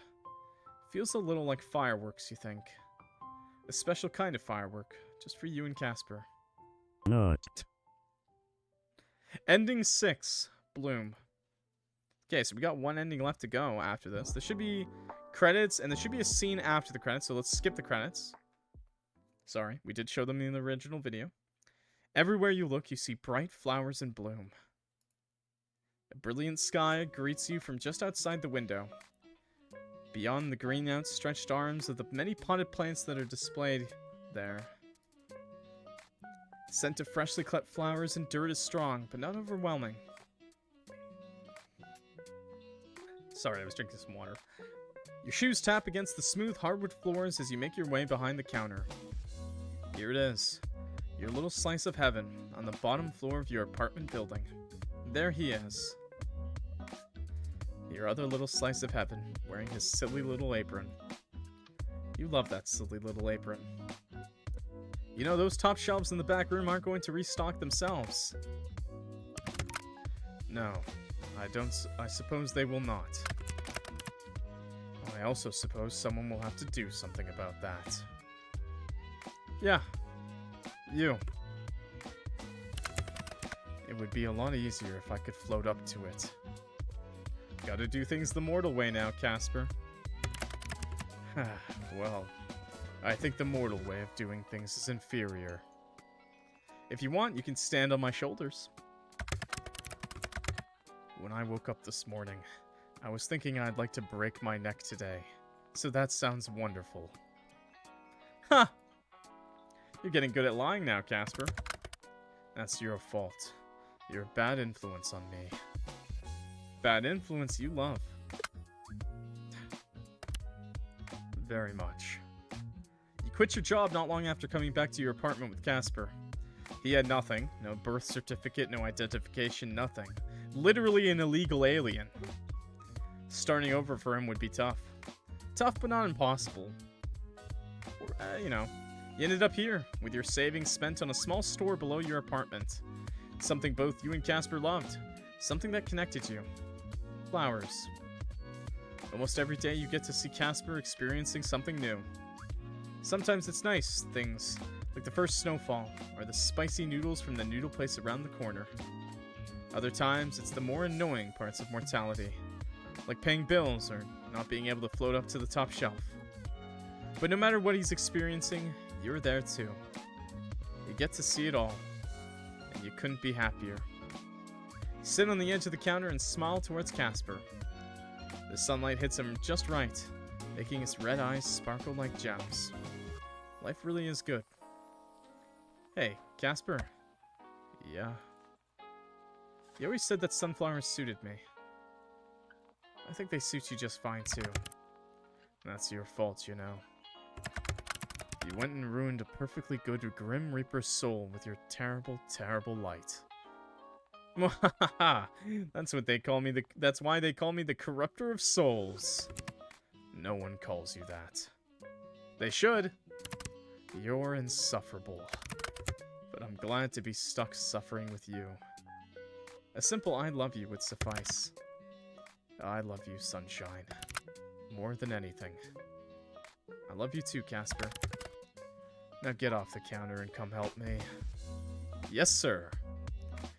Speaker 1: Feels a little like fireworks, you think. A special kind of firework, just for you and Casper.
Speaker 3: Not.
Speaker 1: Ending 6, Bloom. Okay, so we got one ending left to go after this. There should be credits, and there should be a scene after the credits, so let's skip the credits. Sorry, we did show them in the original video. Everywhere you look, you see bright flowers in bloom. A brilliant sky greets you from just outside the window. Beyond the green outstretched arms of the many potted plants that are displayed there. The scent of freshly cut flowers and dirt is strong, but not overwhelming. Sorry, I was drinking some water. Your shoes tap against the smooth hardwood floors as you make your way behind the counter. Here it is. Your little slice of heaven on the bottom floor of your apartment building. There he is. Your other little slice of heaven, wearing his silly little apron. You love that silly little apron. You know, those top shelves in the back room aren't going to restock themselves. No, I suppose they will not. I also suppose someone will have to do something about that. Yeah. You. It would be a lot easier if I could float up to it. Gotta do things the mortal way now, Casper. Well, I think the mortal way of doing things is inferior. If you want, you can stand on my shoulders. When I woke up this morning, I was thinking I'd like to break my neck today. So that sounds wonderful. Ha! You're getting good at lying now, Casper. That's your fault. You're a bad influence on me. Bad influence you love. Very much. You quit your job not long after coming back to your apartment with Casper. He had nothing. No birth certificate, no identification, nothing. Literally an illegal alien. Starting over for him would be tough. Tough, but not impossible. Or, you know, you ended up here, with your savings spent on a small store below your apartment. Something both you and Casper loved. Something that connected you. Flowers. Almost every day you get to see Casper experiencing something new. Sometimes it's nice things, like the first snowfall, or the spicy noodles from the noodle place around the corner. Other times, it's the more annoying parts of mortality, like paying bills or not being able to float up to the top shelf. But no matter what he's experiencing, you're there too. You get to see it all, and you couldn't be happier. You sit on the edge of the counter and smile towards Casper. The sunlight hits him just right, making his red eyes sparkle like gems. Life really is good. Hey, Casper. Yeah. You always said that sunflowers suited me. I think they suit you just fine, too. That's your fault, you know.
Speaker 2: You went and ruined a perfectly good Grim Reaper's soul with your terrible, terrible light. That's what they call me. That's why they call me the corrupter of souls. No one calls you that. They should. You're insufferable. But I'm glad to be stuck suffering with you. A simple I love you would suffice. I love you, sunshine. More than anything. I love you too, Casper. Now get off the counter and come help me. Yes, sir.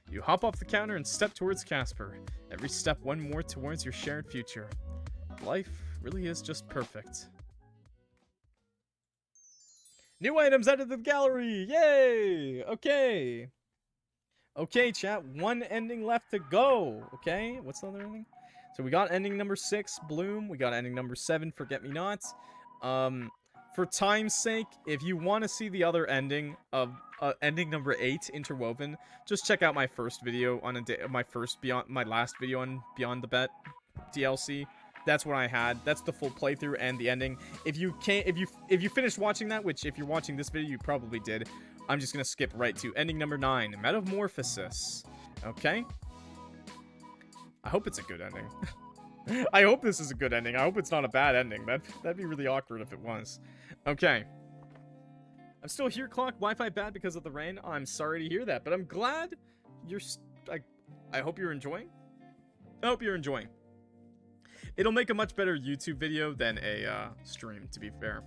Speaker 2: You hop off the counter and step towards Casper. Every step one more towards your shared future. Life really is just perfect. New items added to the gallery! Yay! Okay. Okay, chat. One ending left to go. Okay, what's the other ending? So we got ending number 6, Bloom. We got ending number 7, Forget-Me-Nots. For time's sake, if you want to see the other ending of ending number 8, Interwoven, just check out my first video on my last video on Beyond the Bet DLC. That's what I had. That's the full playthrough and the ending. If you finished watching that, which if you're watching this video, you probably did, I'm just gonna skip right to ending number 9, Metamorphosis. Okay. I hope it's a good ending. I hope this is a good ending. I hope it's not a bad ending. That'd be really awkward if it was. Okay. I'm still here, Clock. Wi-Fi bad because of the rain. I'm sorry to hear that, but I'm glad you're... I hope you're enjoying. I hope you're enjoying. It'll make a much better YouTube video than a stream, to be fair.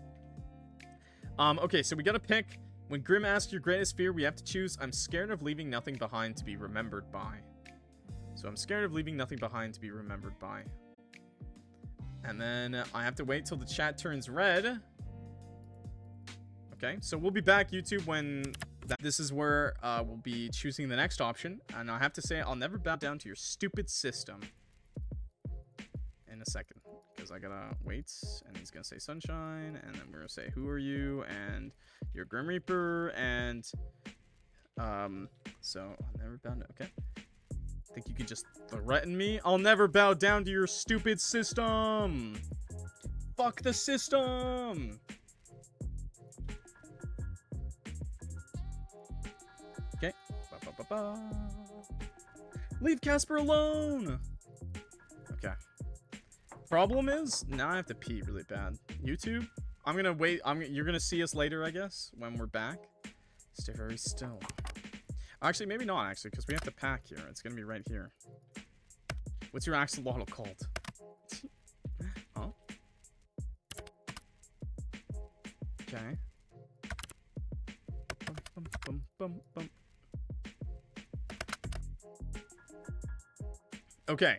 Speaker 2: Okay, so we gotta pick. When Grim asks your greatest fear, we have to choose. I'm scared of leaving nothing behind to be remembered by. So I'm scared of leaving nothing behind to be remembered by. And then I have to wait till the chat turns red. Okay, so we'll be back, YouTube, when... This is where we'll be choosing the next option. And I have to say, I'll never bow down to your stupid system. In a second. Because I gotta wait. And he's gonna say sunshine. And then we're gonna say, who are you? And you're Grim Reaper. And... so, I'll never bow down... Okay. Think you can just threaten me? I'll never bow down to your stupid system. Fuck the system. Okay. Leave Casper alone. Okay. Problem is, now I have to pee really bad. YouTube, I'm gonna wait. You're gonna see us later, I guess, when we're back. Stay very still. Actually, maybe not, actually, because we have to pack here. It's going to be right here. What's your axolotl called? Huh? Okay. Okay.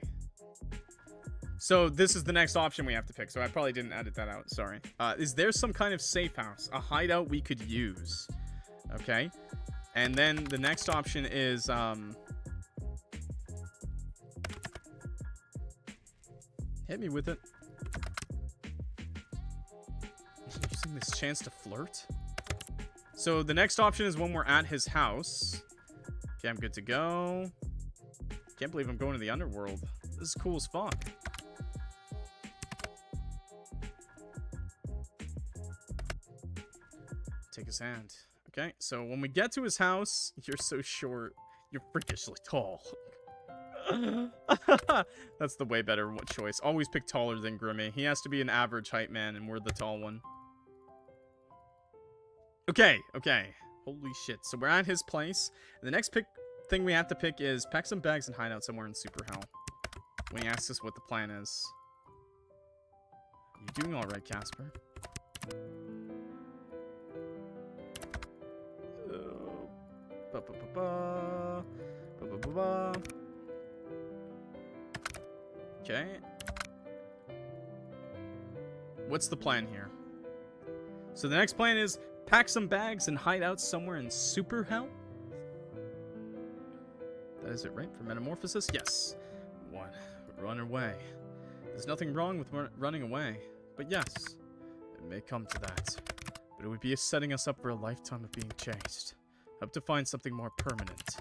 Speaker 2: So, this is the next option we have to pick, so I probably didn't edit that out. Sorry. Is there some kind of safe house? A hideout we could use? Okay. And then the next option is, hit me with it. Using this chance to flirt. So the next option is when we're at his house. Okay, I'm good to go. Can't believe I'm going to the underworld. This is cool as fuck. Take his hand. Okay, so when we get to his house, you're so short. You're freakishly tall. That's the way better choice. Always pick taller than Grimmy. He has to be an average height man, and we're the tall one. Okay, okay. Holy shit. So we're at his place. And the next thing we have to pick is pack some bags and hide out somewhere in Super Hell. When he asks us what the plan is. You doing alright, Casper? Okay. What's the plan here? So the next plan is pack some bags and hide out somewhere in Super Hell? That is it, right? For Metamorphosis? Yes. One. Run away. There's nothing wrong with running away. But yes, it may come to that. But it would be setting us up for a lifetime of being chased. Hope to find something more permanent.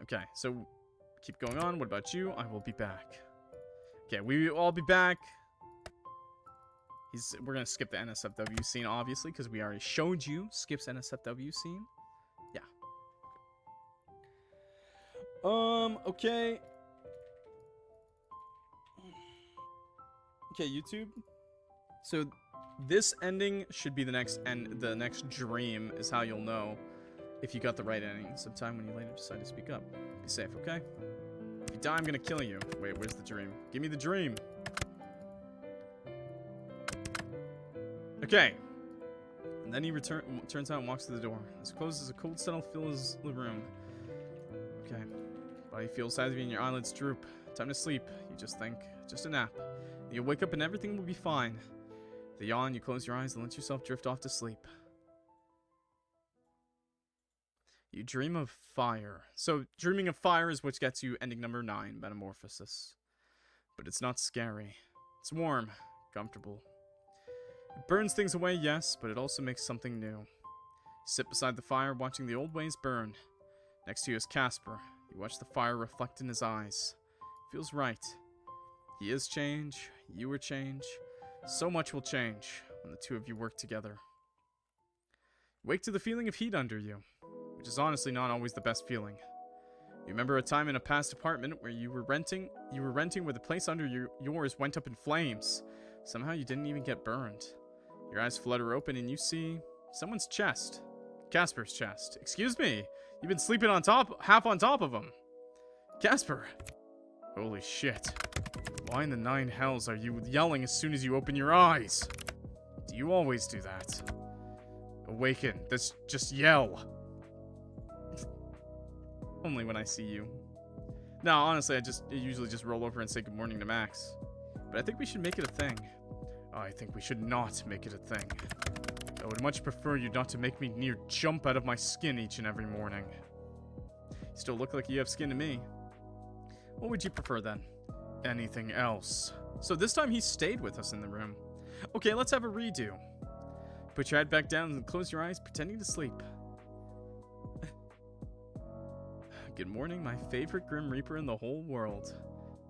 Speaker 2: Okay, so keep going on. What about you? I will be back. Okay, we will all be back.
Speaker 1: We're gonna skip the NSFW scene, obviously, because we already showed you skips NSFW scene. Yeah. Okay. Okay, YouTube. So this ending should be the next dream is how you'll know if you got the right ending sometime when you later decide to speak up. Be safe, okay? If you die, I'm gonna kill you. Wait, where's the dream? Give me the dream. Okay. And then he turns out and walks to the door. As it closes, a cold settle fills the room. Okay. Body feels heavy and your eyelids droop. Time to sleep. You just think, just a nap. You'll wake up and everything will be fine. The yawn, you close your eyes and let yourself drift off to sleep. You dream of fire. So, dreaming of fire is what gets you ending number 9, metamorphosis. But it's not scary. It's warm, comfortable. It burns things away, yes, but it also makes something new. You sit beside the fire, watching the old ways burn. Next to you is Casper. You watch the fire reflect in his eyes. Feels right. He is change. You are change. So much will change when the two of you work together. Wake to the feeling of heat under you, which is honestly not always the best feeling. You remember a time in a past apartment where you were renting where the place under yours went up in flames. Somehow you didn't even get burned. Your eyes flutter open and you see someone's chest. Casper's chest. Excuse me, you've been sleeping half on top of him. Casper. Holy shit. Why in the 9 hells are you yelling as soon as you open your eyes? Do you always do that? Awaken. Just yell. Only when I see you. No, honestly, I usually just roll over and say good morning to Max. But I think we should make it a thing. I think we should not make it a thing. I would much prefer you not to make me near jump out of my skin each and every morning. You still look like you have skin to me. What would you prefer then? Anything else. So this time he stayed with us in the room. Okay, let's have a redo. Put your head back down and close your eyes, pretending to sleep. Good morning, my favorite Grim Reaper in the whole world.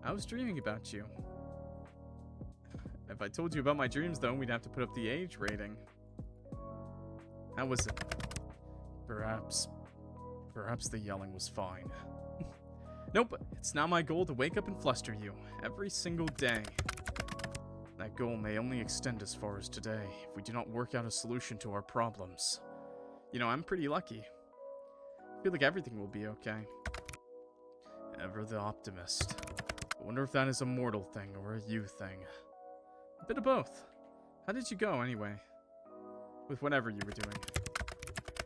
Speaker 1: I was dreaming about you. If I told you about my dreams, though, we'd have to put up the age rating. How was it? Perhaps the yelling was fine. Nope, it's now my goal to wake up and fluster you, every single day. That goal may only extend as far as today, if we do not work out a solution to our problems. You know, I'm pretty lucky. I feel like everything will be okay. Ever the optimist. I wonder if that is a mortal thing or a you thing. A bit of both. How did you go, anyway? With whatever you were doing.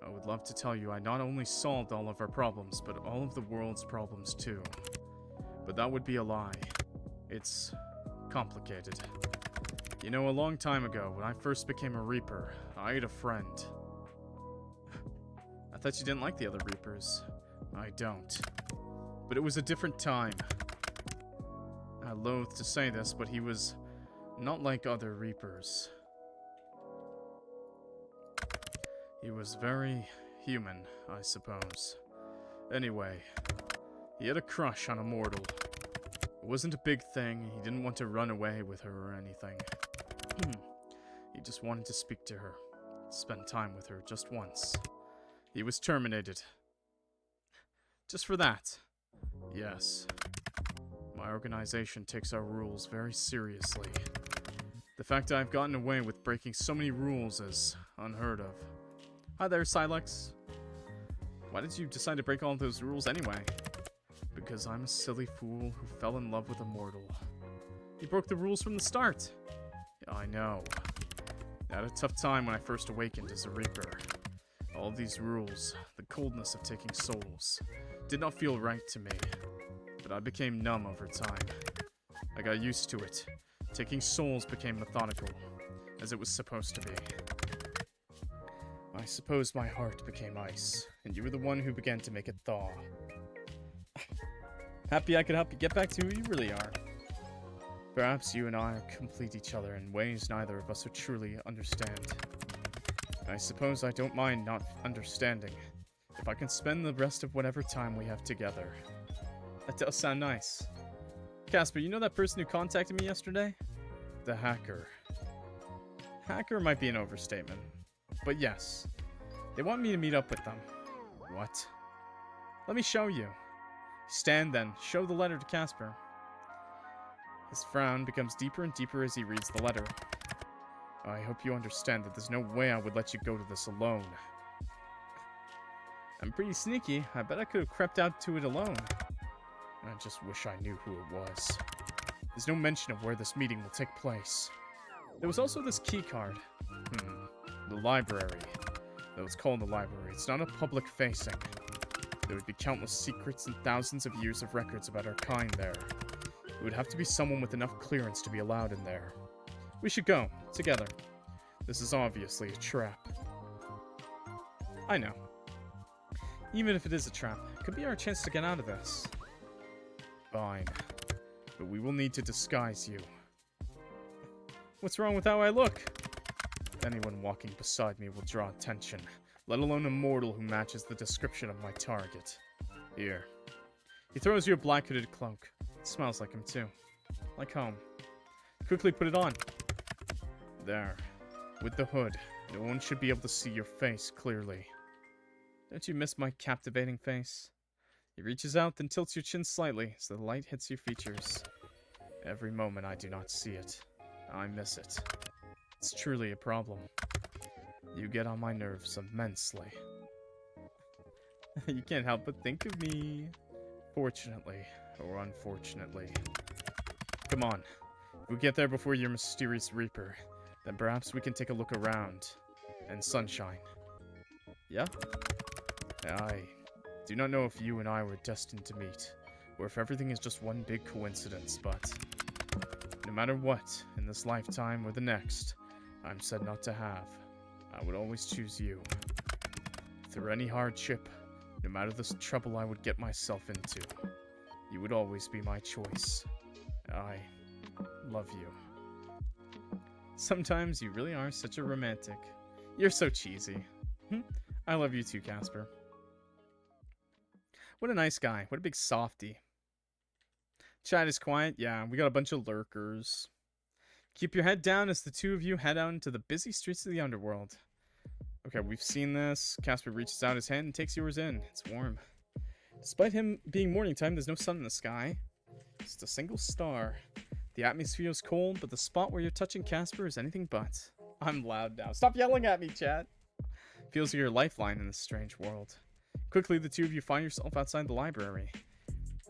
Speaker 1: I would love to tell you I not only solved all of our problems, but all of the world's problems too. But that would be a lie. It's complicated. You know, a long time ago, when I first became a Reaper, I had a friend. I thought you didn't like the other Reapers. I don't. But it was a different time. I loathe to say this, but he was not like other Reapers. He was very human, I suppose. Anyway, he had a crush on a mortal. It wasn't a big thing, he didn't want to run away with her or anything. He just wanted to speak to her, spend time with her just once. He was terminated. Just for that. Yes. My organization takes our rules very seriously. The fact I've gotten away with breaking so many rules is unheard of. Hi there, Silex. Why did you decide to break all those rules anyway? Because I'm a silly fool who fell in love with a mortal. You broke the rules from the start. Yeah, I know. I had a tough time when I first awakened as a Reaper. All these rules, the coldness of taking souls, did not feel right to me. But I became numb over time. I got used to it. Taking souls became methodical, as it was supposed to be. I suppose my heart became ice, and you were the one who began to make it thaw. Happy I could help you get back to who you really are. Perhaps you and I complete each other in ways neither of us would truly understand. I suppose I don't mind not understanding, if I can spend the rest of whatever time we have together. That does sound nice. Casper, you know that person who contacted me yesterday? The hacker.
Speaker 2: Hacker might be an overstatement. But yes, they want me to meet up with them. What? Let me show you. Stand then, show the letter to Casper. His frown becomes deeper and deeper as he reads the letter. I hope you understand that there's no way I would let you go to this alone. I'm pretty sneaky. I bet I could have crept out to it alone. I just wish I knew who it was. There's no mention of where this meeting will take place. There was also this key card. The library. Though it's called the library, it's not a public facing. There would be countless secrets and thousands of years of records about our kind there. It would have to be someone with enough clearance to be allowed in there. We should go, together. This is obviously a trap. I know. Even if it is a trap, it could be our chance to get out of this. Fine. But we will need to disguise you. What's wrong with how I look? Anyone walking beside me will draw attention, let alone a mortal who matches the description of my target. Here. He throws you a black hooded cloak. It smells like him too. Like home. Quickly put it on. There. With the hood, no one should be able to see your face clearly. Don't you miss my captivating face? He reaches out, then tilts your chin slightly so the light hits your features. Every moment I do not see it, I miss it. It's truly a problem. You get on my nerves immensely. You can't help but think of me. Fortunately, or unfortunately. Come on. If we get there before your mysterious reaper, then perhaps we can take a look around. And sunshine. Yeah? I do not know if you and I were destined to meet, or if everything is just one big coincidence, but no matter what, in this lifetime or the next, I'm said not to have, I would always choose you. Through any hardship, no matter the trouble I would get myself into, you would always be my choice. I love you. Sometimes you really are such a romantic. You're so cheesy. I love you too, Casper. What a nice guy. What a big softie. Chat is quiet. Yeah, we got a bunch of lurkers. Keep your head down as the two of you head out into the busy streets of the underworld. Okay, we've seen this. Casper reaches out his hand and takes yours in. It's warm. Despite him being morning time, there's no sun in the sky. Just a single star. The atmosphere is cold, but the spot where you're touching Casper is anything but. I'm loud now. Stop yelling at me, chat. Feels like your lifeline in this strange world. Quickly, the two of you find yourself outside the library.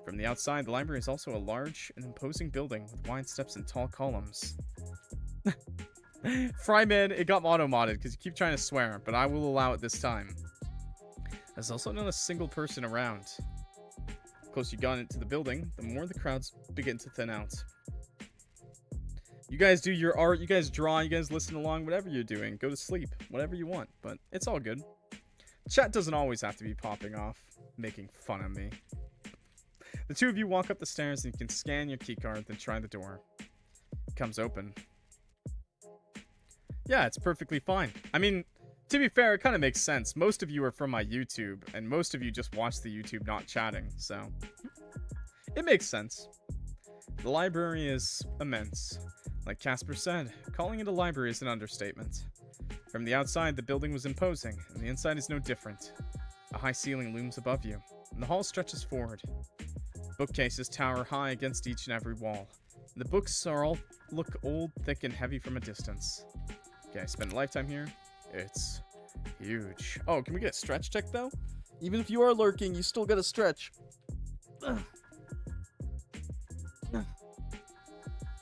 Speaker 2: From the outside, the library is also a large and imposing building with wide steps and tall columns. Fryman, it got auto-modded because you keep trying to swear, but I will allow it this time. There's also not a single person around. The closer you got into the building, the more the crowds begin to thin out. You guys do your art, you guys draw, you guys listen along, whatever you're doing. Go to sleep, whatever you want, but it's all good. Chat doesn't always have to be popping off, making fun of me. The two of you walk up the stairs and you can scan your keycard, then try the door. It comes open. Yeah, it's perfectly fine. I mean, to be fair, it kind of makes sense. Most of you are from my YouTube, and most of you just watch the YouTube not chatting, so it makes sense. The library is immense. Like Casper said, calling it a library is an understatement. From the outside, the building was imposing, and the inside is no different. A high ceiling looms above you, and the hall stretches forward. Bookcases tower high against each and every wall. The books are all look old, thick, and heavy from a distance. Okay, I spent a lifetime here. It's huge. Oh, can we get a stretch check, though? Even if you are lurking, you still gotta stretch.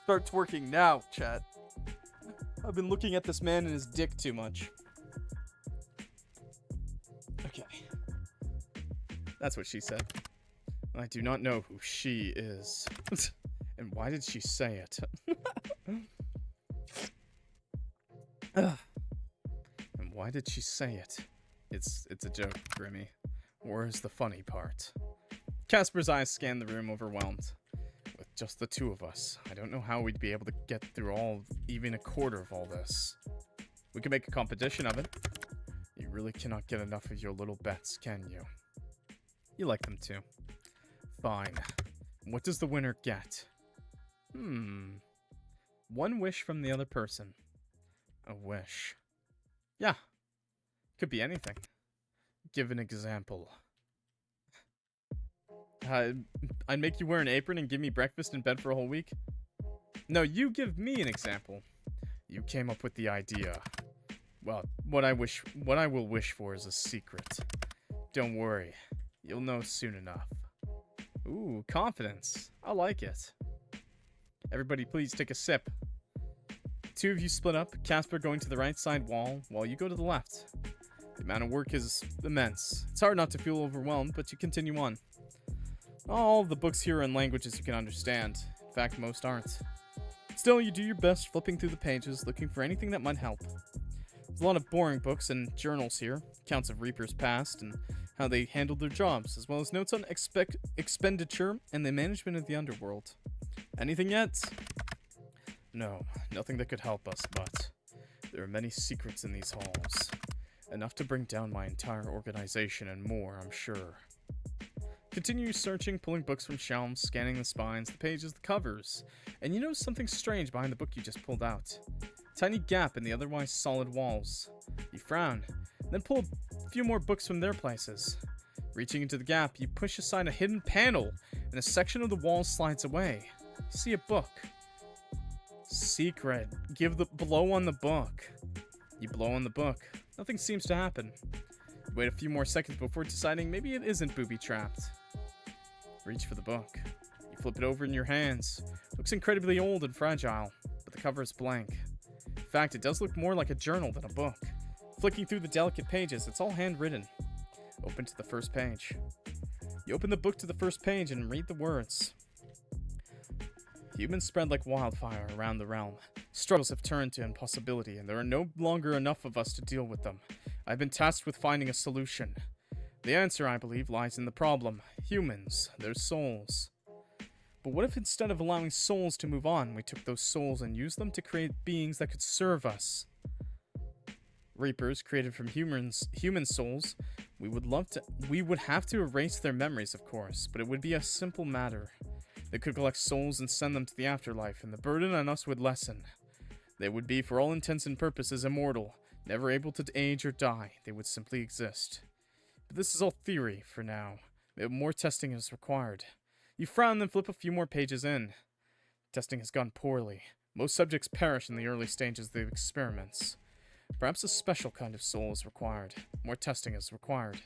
Speaker 2: Starts working now, chat. I've been looking at this man and his dick too much. Okay. That's what she said. I do not know who she is. And why did she say it? And why did she say it? It's a joke, Grimmy. Where's the funny part? Casper's eyes scan the room, overwhelmed. With just the two of us, I don't know how we'd be able to get through even a quarter of all this. We could make a competition of it. You really cannot get enough of your little bets, can you? You like them too. Fine. What does the winner get? One wish from the other person. A wish. Yeah. Could be anything. Give an example. I'd make you wear an apron and give me breakfast in bed for a whole week? No, you give me an example. You came up with the idea. Well, what I will wish for is a secret. Don't worry. You'll know soon enough. Ooh, confidence. I like it. Everybody please take a sip. Two of you split up, Casper going to the right side wall, while you go to the left. The amount of work is immense. It's hard not to feel overwhelmed, but you continue on. All of the books here are in languages you can understand. In fact, most aren't. Still, you do your best flipping through the pages, looking for anything that might help. There's a lot of boring books and journals here, accounts of Reapers past and how they handled their jobs, as well as notes on expenditure and the management of the underworld. Anything yet? No, nothing that could help us, but there are many secrets in these halls. Enough to bring down my entire organization and more, I'm sure. Continue searching, pulling books from shelves, scanning the spines, the pages, the covers, and you notice something strange behind the book you just pulled out. Tiny gap in the otherwise solid walls. You frown, then pull a few more books from their places. Reaching into the gap, you push aside a hidden panel, and a section of the wall slides away. You see a book. Secret. Blow on the book. You blow on the book. Nothing seems to happen. You wait a few more seconds before deciding maybe it isn't booby-trapped. Reach for the book. You flip it over in your hands. It looks incredibly old and fragile, but the cover is blank. In fact, it does look more like a journal than a book. Flicking through the delicate pages, it's all handwritten. Open to the first page. You open the book to the first page and read the words. Humans spread like wildfire around the realm. Struggles have turned to impossibility, and there are no longer enough of us to deal with them. I've been tasked with finding a solution. The answer, I believe, lies in the problem. Humans, their souls. But what if instead of allowing souls to move on, we took those souls and used them to create beings that could serve us? Reapers, created from human souls, we would have to erase their memories, of course, but it would be a simple matter. They could collect souls and send them to the afterlife, and the burden on us would lessen. They would be, for all intents and purposes, immortal, never able to age or die. They would simply exist. But this is all theory, for now. More testing is required. You frown, then flip a few more pages in. Testing has gone poorly. Most subjects perish in the early stages of the experiments. Perhaps a special kind of soul is required. More testing is required.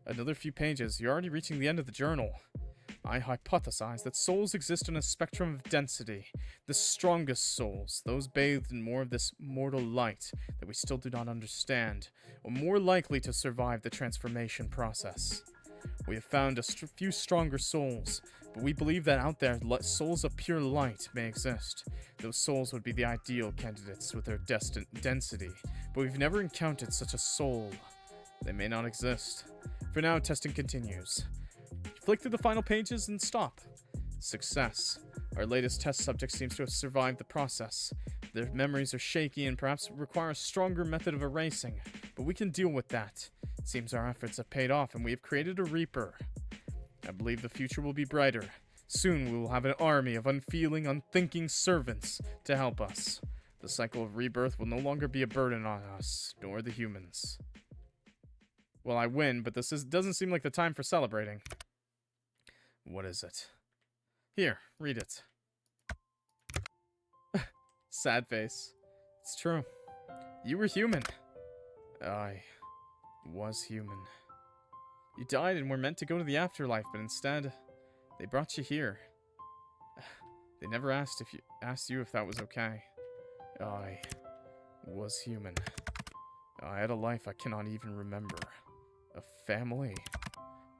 Speaker 2: Another few pages, you're already reaching the end of the journal. I hypothesize that souls exist in a spectrum of density. The strongest souls, those bathed in more of this mortal light that we still do not understand, are more likely to survive the transformation process. We have found a few stronger souls, but we believe that out there, souls of pure light may exist. Those souls would be the ideal candidates with their density, but we've never encountered such a soul. They may not exist. For now, testing continues. Flick through the final pages and stop. Success. Our latest test subject seems to have survived the process. Their memories are shaky and perhaps require a stronger method of erasing, but we can deal with that. It seems our efforts have paid off and we have created a Reaper. I believe the future will be brighter. Soon we will have an army of unfeeling, unthinking servants to help us. The cycle of rebirth will no longer be a burden on us, nor the humans. Well, I win, but doesn't seem like the time for celebrating. What is it? Here, read it. Sad face. It's true. You were human. I was human. You died and were meant to go to the afterlife, but instead, they brought you here. They never asked you if that was okay. I was human. I had a life I cannot even remember. A family.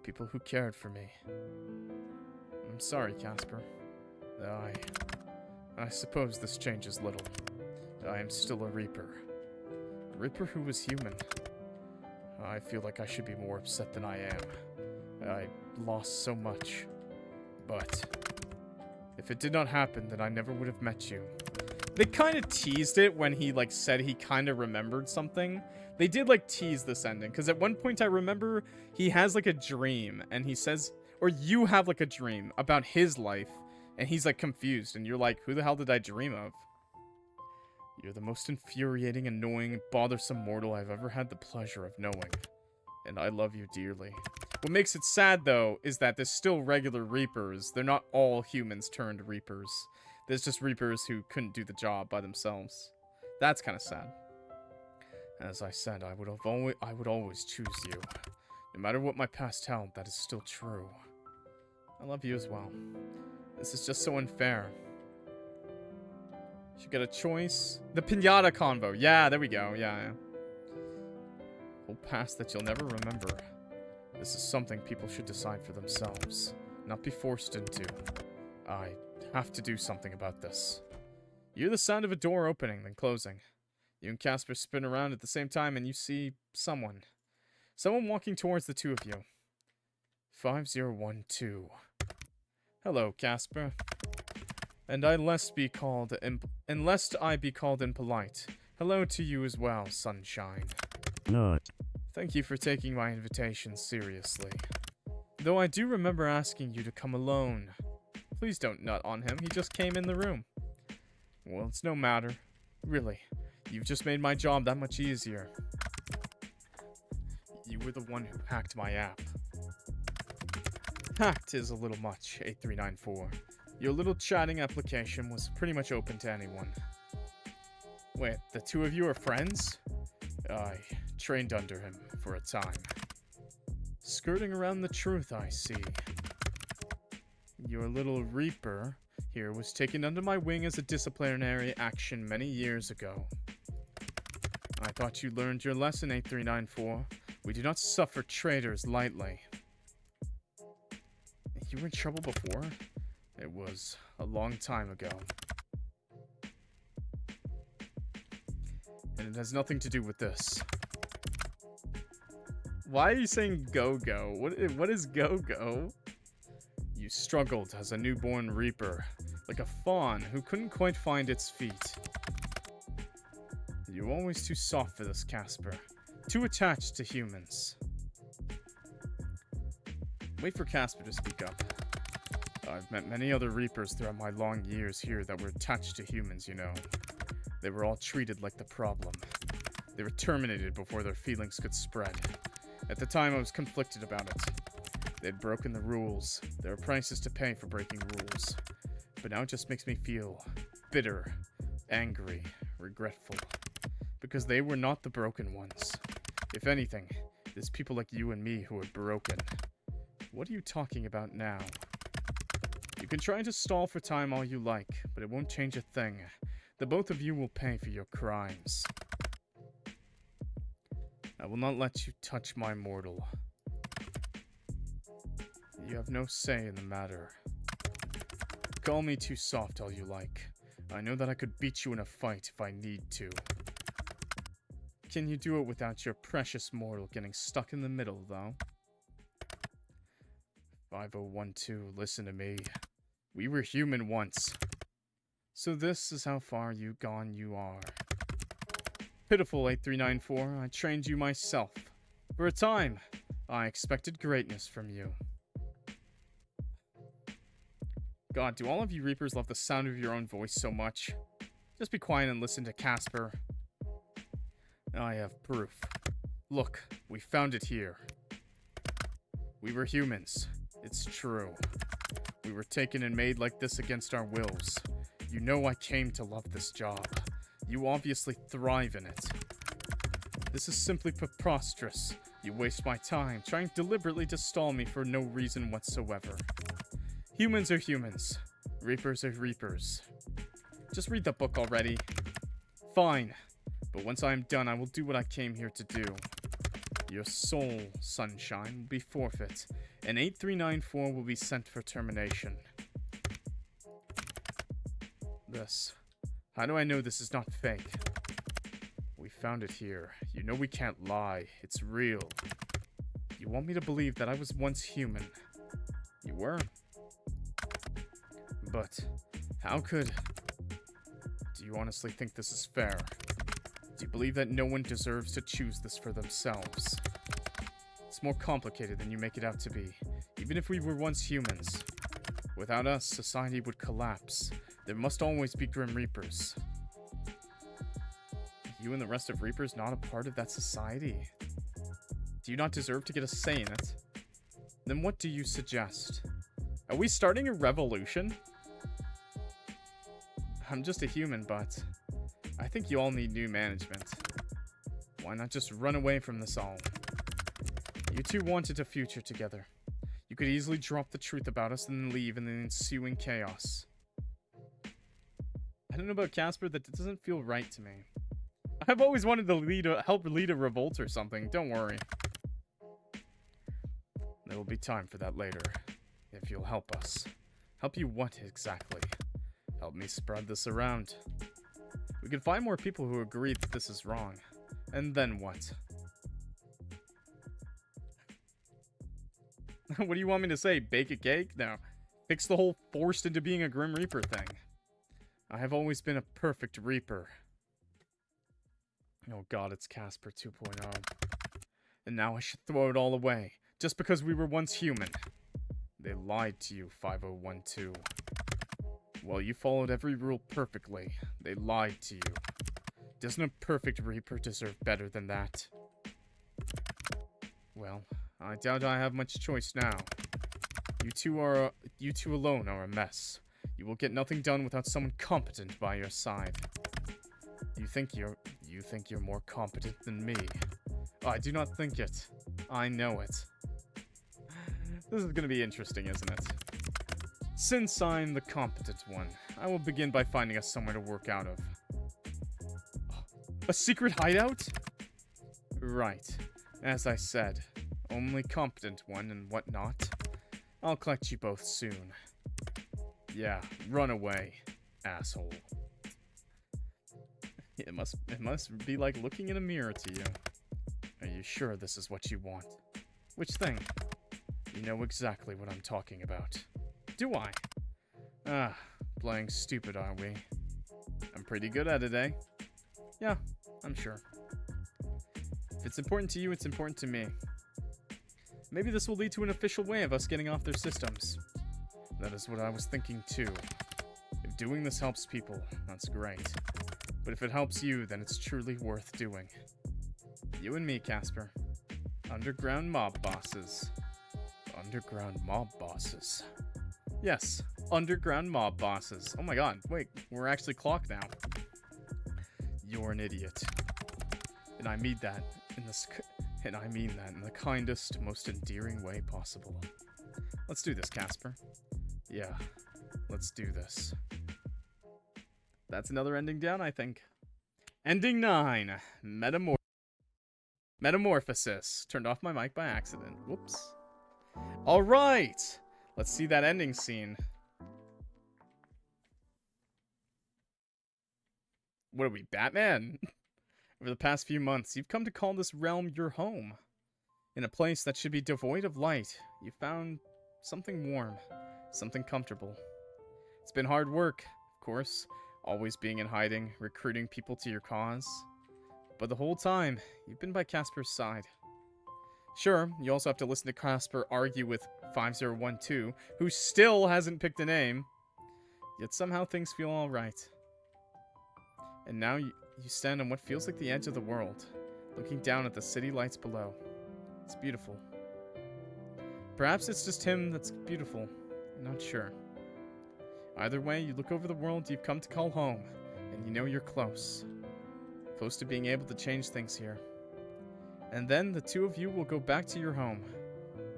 Speaker 2: People who cared for me. I'm sorry, Casper. I suppose this changes little. I am still a Reaper. A Reaper who was human. I feel like I should be more upset than I am. I lost so much. But if it did not happen, then I never would have met you. They kind of teased it when he, said he kind of remembered something. They did, tease this ending. Because at one point I remember he has, a dream. And he says, or you have, a dream about his life. And he's, confused. And you're like, who the hell did I dream of? You're the most infuriating, annoying, bothersome mortal I've ever had the pleasure of knowing. And I love you dearly. What makes it sad, though, is that there's still regular Reapers. They're not all humans turned Reapers. There's just Reapers who couldn't do the job by themselves. That's kind of sad. As I said, I would always choose you. No matter what my past held, that is still true. I love you as well. This is just so unfair. You get a choice. The Pinata convo. Yeah, there we go. Yeah. Whole past that you'll never remember. This is something people should decide for themselves, not be forced into. I have to do something about this. You hear the sound of a door opening, then closing. You and Casper spin around at the same time, and you see someone. Someone walking towards the two of you. 5012. Hello, Casper. And lest I be called impolite, hello to you as well, sunshine.
Speaker 3: Nut.
Speaker 2: Thank you for taking my invitation seriously. Though I do remember asking you to come alone. Please don't nut on him, he just came in the room. Well, it's no matter. Really, you've just made my job that much easier. You were the one who hacked my app. Hacked is a little much, 8394. Your little chatting application was pretty much open to anyone. Wait, the two of you are friends? I trained under him for a time. Skirting around the truth, I see. Your little Reaper here was taken under my wing as a disciplinary action many years ago. I thought you learned your lesson, 8394. We do not suffer traitors lightly. You were in trouble before? It was a long time ago. And it has nothing to do with this.
Speaker 1: Why are you saying go-go? What is go-go?
Speaker 2: You struggled as a newborn Reaper, like a fawn who couldn't quite find its feet. You're always too soft for this, Casper. Too attached to humans. Wait for Casper to speak up. I've met many other Reapers throughout my long years here that were attached to humans, you know. They were all treated like the problem. They were terminated before their feelings could spread. At the time, I was conflicted about it. They'd broken the rules. There are prices to pay for breaking rules. But now it just makes me feel bitter, angry, regretful. Because they were not the broken ones. If anything, it's people like you and me who are broken. What are you talking about now? You can try to stall for time all you like, but it won't change a thing. The both of you will pay for your crimes. I will not let you touch my mortal. You have no say in the matter. Call me too soft all you like. I know that I could beat you in a fight if I need to. Can you do it without your precious mortal getting stuck in the middle, though? 5012, listen to me. We were human once. So this is how far you are. Pitiful 8394, I trained you myself. For a time, I expected greatness from you. God, do all of you Reapers love the sound of your own voice so much? Just be quiet and listen to Casper. I have proof. Look, we found it here. We were humans. It's true. We were taken and made like this against our wills. You know I came to love this job. You obviously thrive in it. This is simply preposterous. You waste my time trying deliberately to stall me for no reason whatsoever. Humans are humans. Reapers are Reapers. Just read the book already. Fine. But once I am done, I will do what I came here to do. Your soul, sunshine, will be forfeit, and 8394 will be sent for termination. This. How do I know this is not fake? We found it here. You know we can't lie. It's real. You want me to believe that I was once human. You were. But, how could... Do you honestly think this is fair? Do you believe that no one deserves to choose this for themselves? It's more complicated than you make it out to be. Even if we were once humans. Without us, society would collapse. There must always be Grim Reapers. you and the rest of Reapers not a part of that society? Do you not deserve to get a say in it? Then what do you suggest? Are we starting a revolution? I'm just a human, but I think you all need new management. Why not just run away from this all? You two wanted a future together. You could easily drop the truth about us and then leave in the ensuing chaos. I don't know about Casper, that doesn't feel right to me. I've always wanted to help lead a revolt or something, don't worry. There will be time for that later, if you'll help us. Help you what exactly? Help me spread this around. We can find more people who agree that this is wrong. And then what? What do you want me to say? Bake a cake? No. Fix the whole forced into being a Grim Reaper thing. I have always been a perfect Reaper. Oh god, it's Casper 2.0. And now I should throw it all away, just because we were once human. They lied to you, 5012. Well, you followed every rule perfectly. They lied to you. Doesn't a perfect Reaper deserve better than that? Well, I doubt I have much choice now. You two alone are a mess. You will get nothing done without someone competent by your side. You think you're more competent than me. Oh, I do not think it. I know it. This is gonna be interesting, isn't it? Since I'm the competent one, I will begin by finding us somewhere to work out of. A secret hideout? Right. As I said, only competent one and whatnot. I'll collect you both soon. Yeah, run away, asshole. It must be like looking in a mirror to you. Are you sure this is what you want? Which thing? You know exactly what I'm talking about. Do I? Ah, playing stupid, are we? I'm pretty good at it, eh? Yeah, I'm sure. If it's important to you, it's important to me. Maybe this will lead to an official way of us getting off their systems. That is what I was thinking too. If doing this helps people, that's great. But if it helps you, then it's truly worth doing. You and me, Casper. Underground mob bosses. Underground mob bosses. Yes, underground mob bosses. Oh my god, wait, we're actually clocked now. You're an idiot. And I mean that in the kindest, most endearing way possible. Let's do this, Casper. Yeah, let's do this. That's another ending down, I think. Ending 9. Metamorphosis. Turned off my mic by accident. Whoops. Alright! Let's see that ending scene. What are we, Batman? Over the past few months, you've come to call this realm your home. In a place that should be devoid of light, you found something warm, something comfortable. It's been hard work, of course, always being in hiding, recruiting people to your cause. But the whole time, you've been by Casper's side. Sure, you also have to listen to Casper argue with 5012, who still hasn't picked a name. Yet somehow things feel alright. And now you stand on what feels like the edge of the world, looking down at the city lights below. It's beautiful. Perhaps it's just him that's beautiful. I'm not sure. Either way, you look over the world you've come to call home, and you know you're close. Close to being able to change things here. And then the two of you will go back to your home.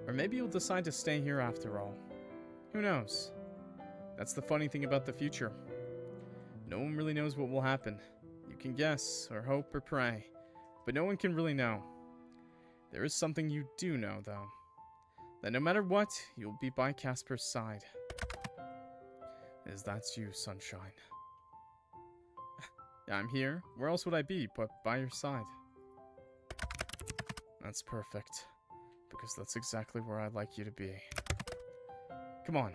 Speaker 2: Or maybe you'll decide to stay here after all. Who knows? That's the funny thing about the future. No one really knows what will happen. You can guess, or hope, or pray, but no one can really know. There is something you do know, though. That no matter what, you'll be by Casper's side. As that's you, Sunshine. Yeah, I'm here. Where else would I be but by your side? That's perfect. Because that's exactly where I'd like you to be. Come on.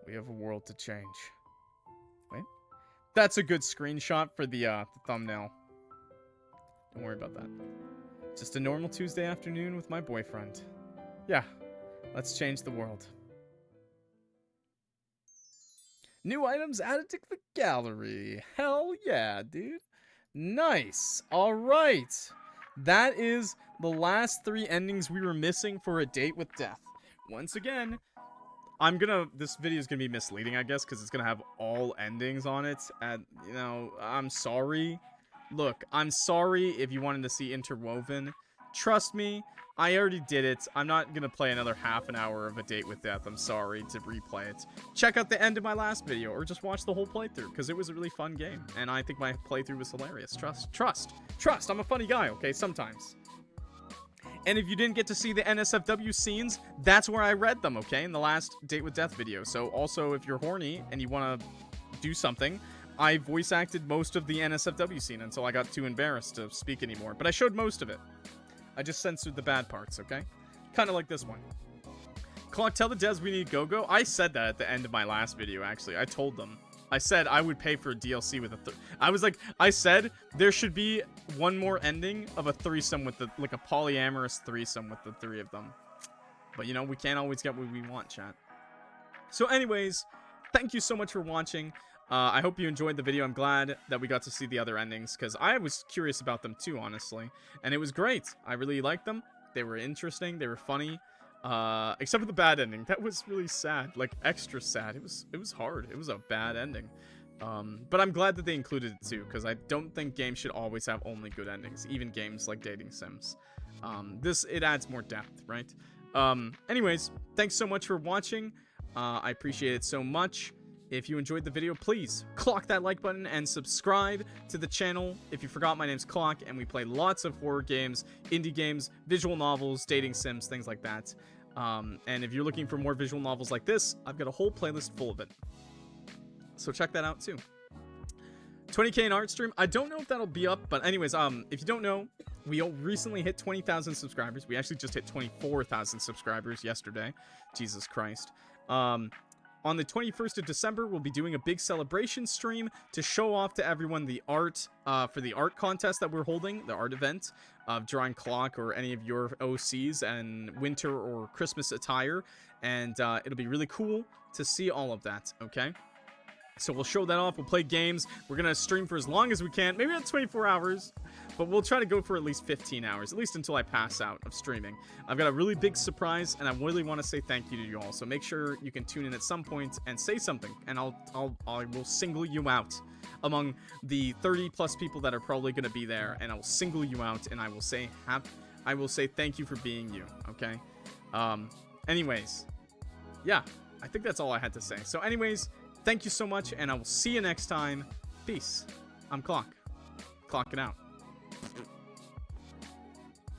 Speaker 2: We have a world to change. Wait. That's a good screenshot for the thumbnail. Don't worry about that. Just a normal Tuesday afternoon with my boyfriend. Yeah. Let's change the world. New items added to the gallery. Hell yeah, dude.
Speaker 1: Nice. All right. That is the last 3 endings we were missing for A Date with Death. Once again, this video is gonna be misleading, I guess, because it's gonna have all endings on it. And, you know, I'm sorry. Look, I'm sorry if you wanted to see Interwoven. Trust me, I already did it. I'm not gonna play another half an hour of A Date with Death. I'm sorry to replay it. Check out the end of my last video, or just watch the whole playthrough, because it was a really fun game, and I think my playthrough was hilarious. Trust. I'm a funny guy, okay? Sometimes. And if you didn't get to see the NSFW scenes, that's where I read them, okay? In the last Date with Death video. So also, if you're horny and you want to do something, I voice acted most of the NSFW scene until I got too embarrassed to speak anymore. But I showed most of it. I just censored the bad parts, okay? Kind of like this one. Clock, tell the devs we need go-go. I said that at the end of my last video, actually. I told them. I said I would pay for a DLC with I said there should be one more ending of a threesome with like a polyamorous threesome with the 3 of them. But, you know, we can't always get what we want, chat. So anyways, thank you so much for watching. I hope you enjoyed the video. I'm glad that we got to see the other endings, because I was curious about them too, honestly. And it was great. I really liked them. They were interesting. They were funny. Except for the bad ending. That was really sad. Like, extra sad. It was hard. It was a bad ending. But I'm glad that they included it too, because I don't think games should always have only good endings. Even games like dating sims. It adds more depth, right? Anyways, thanks so much for watching. I appreciate it so much. If you enjoyed the video, please clock that like button and subscribe to the channel. If you forgot, my name's Clock, and we play lots of horror games, indie games, visual novels, dating sims, things like that. And if you're looking for more visual novels like this, I've got a whole playlist full of it. So check that out too. 20k in art stream. I don't know if that'll be up, but anyways, if you don't know, we recently hit 20,000 subscribers. We actually just hit 24,000 subscribers yesterday. Jesus Christ. On the 21st of December, we'll be doing a big celebration stream to show off to everyone the art for the art contest that we're holding, the art event of drawing Clock or any of your OCs and winter or Christmas attire. And it'll be really cool to see all of that, okay? So we'll show that off. We'll play games. We're going to stream for as long as we can. Maybe not 24 hours, but we'll try to go for at least 15 hours, at least until I pass out of streaming. I've got a really big surprise, and I really want to say thank you to you all. So make sure you can tune in at some point and say something, and I will single you out among the 30+ people that are probably going to be there, and I will single you out, and I will say thank you for being you, okay? Anyways, yeah, I think that's all I had to say. So anyways, thank you so much, and I will see you next time. Peace. I'm Clock. Clocking out.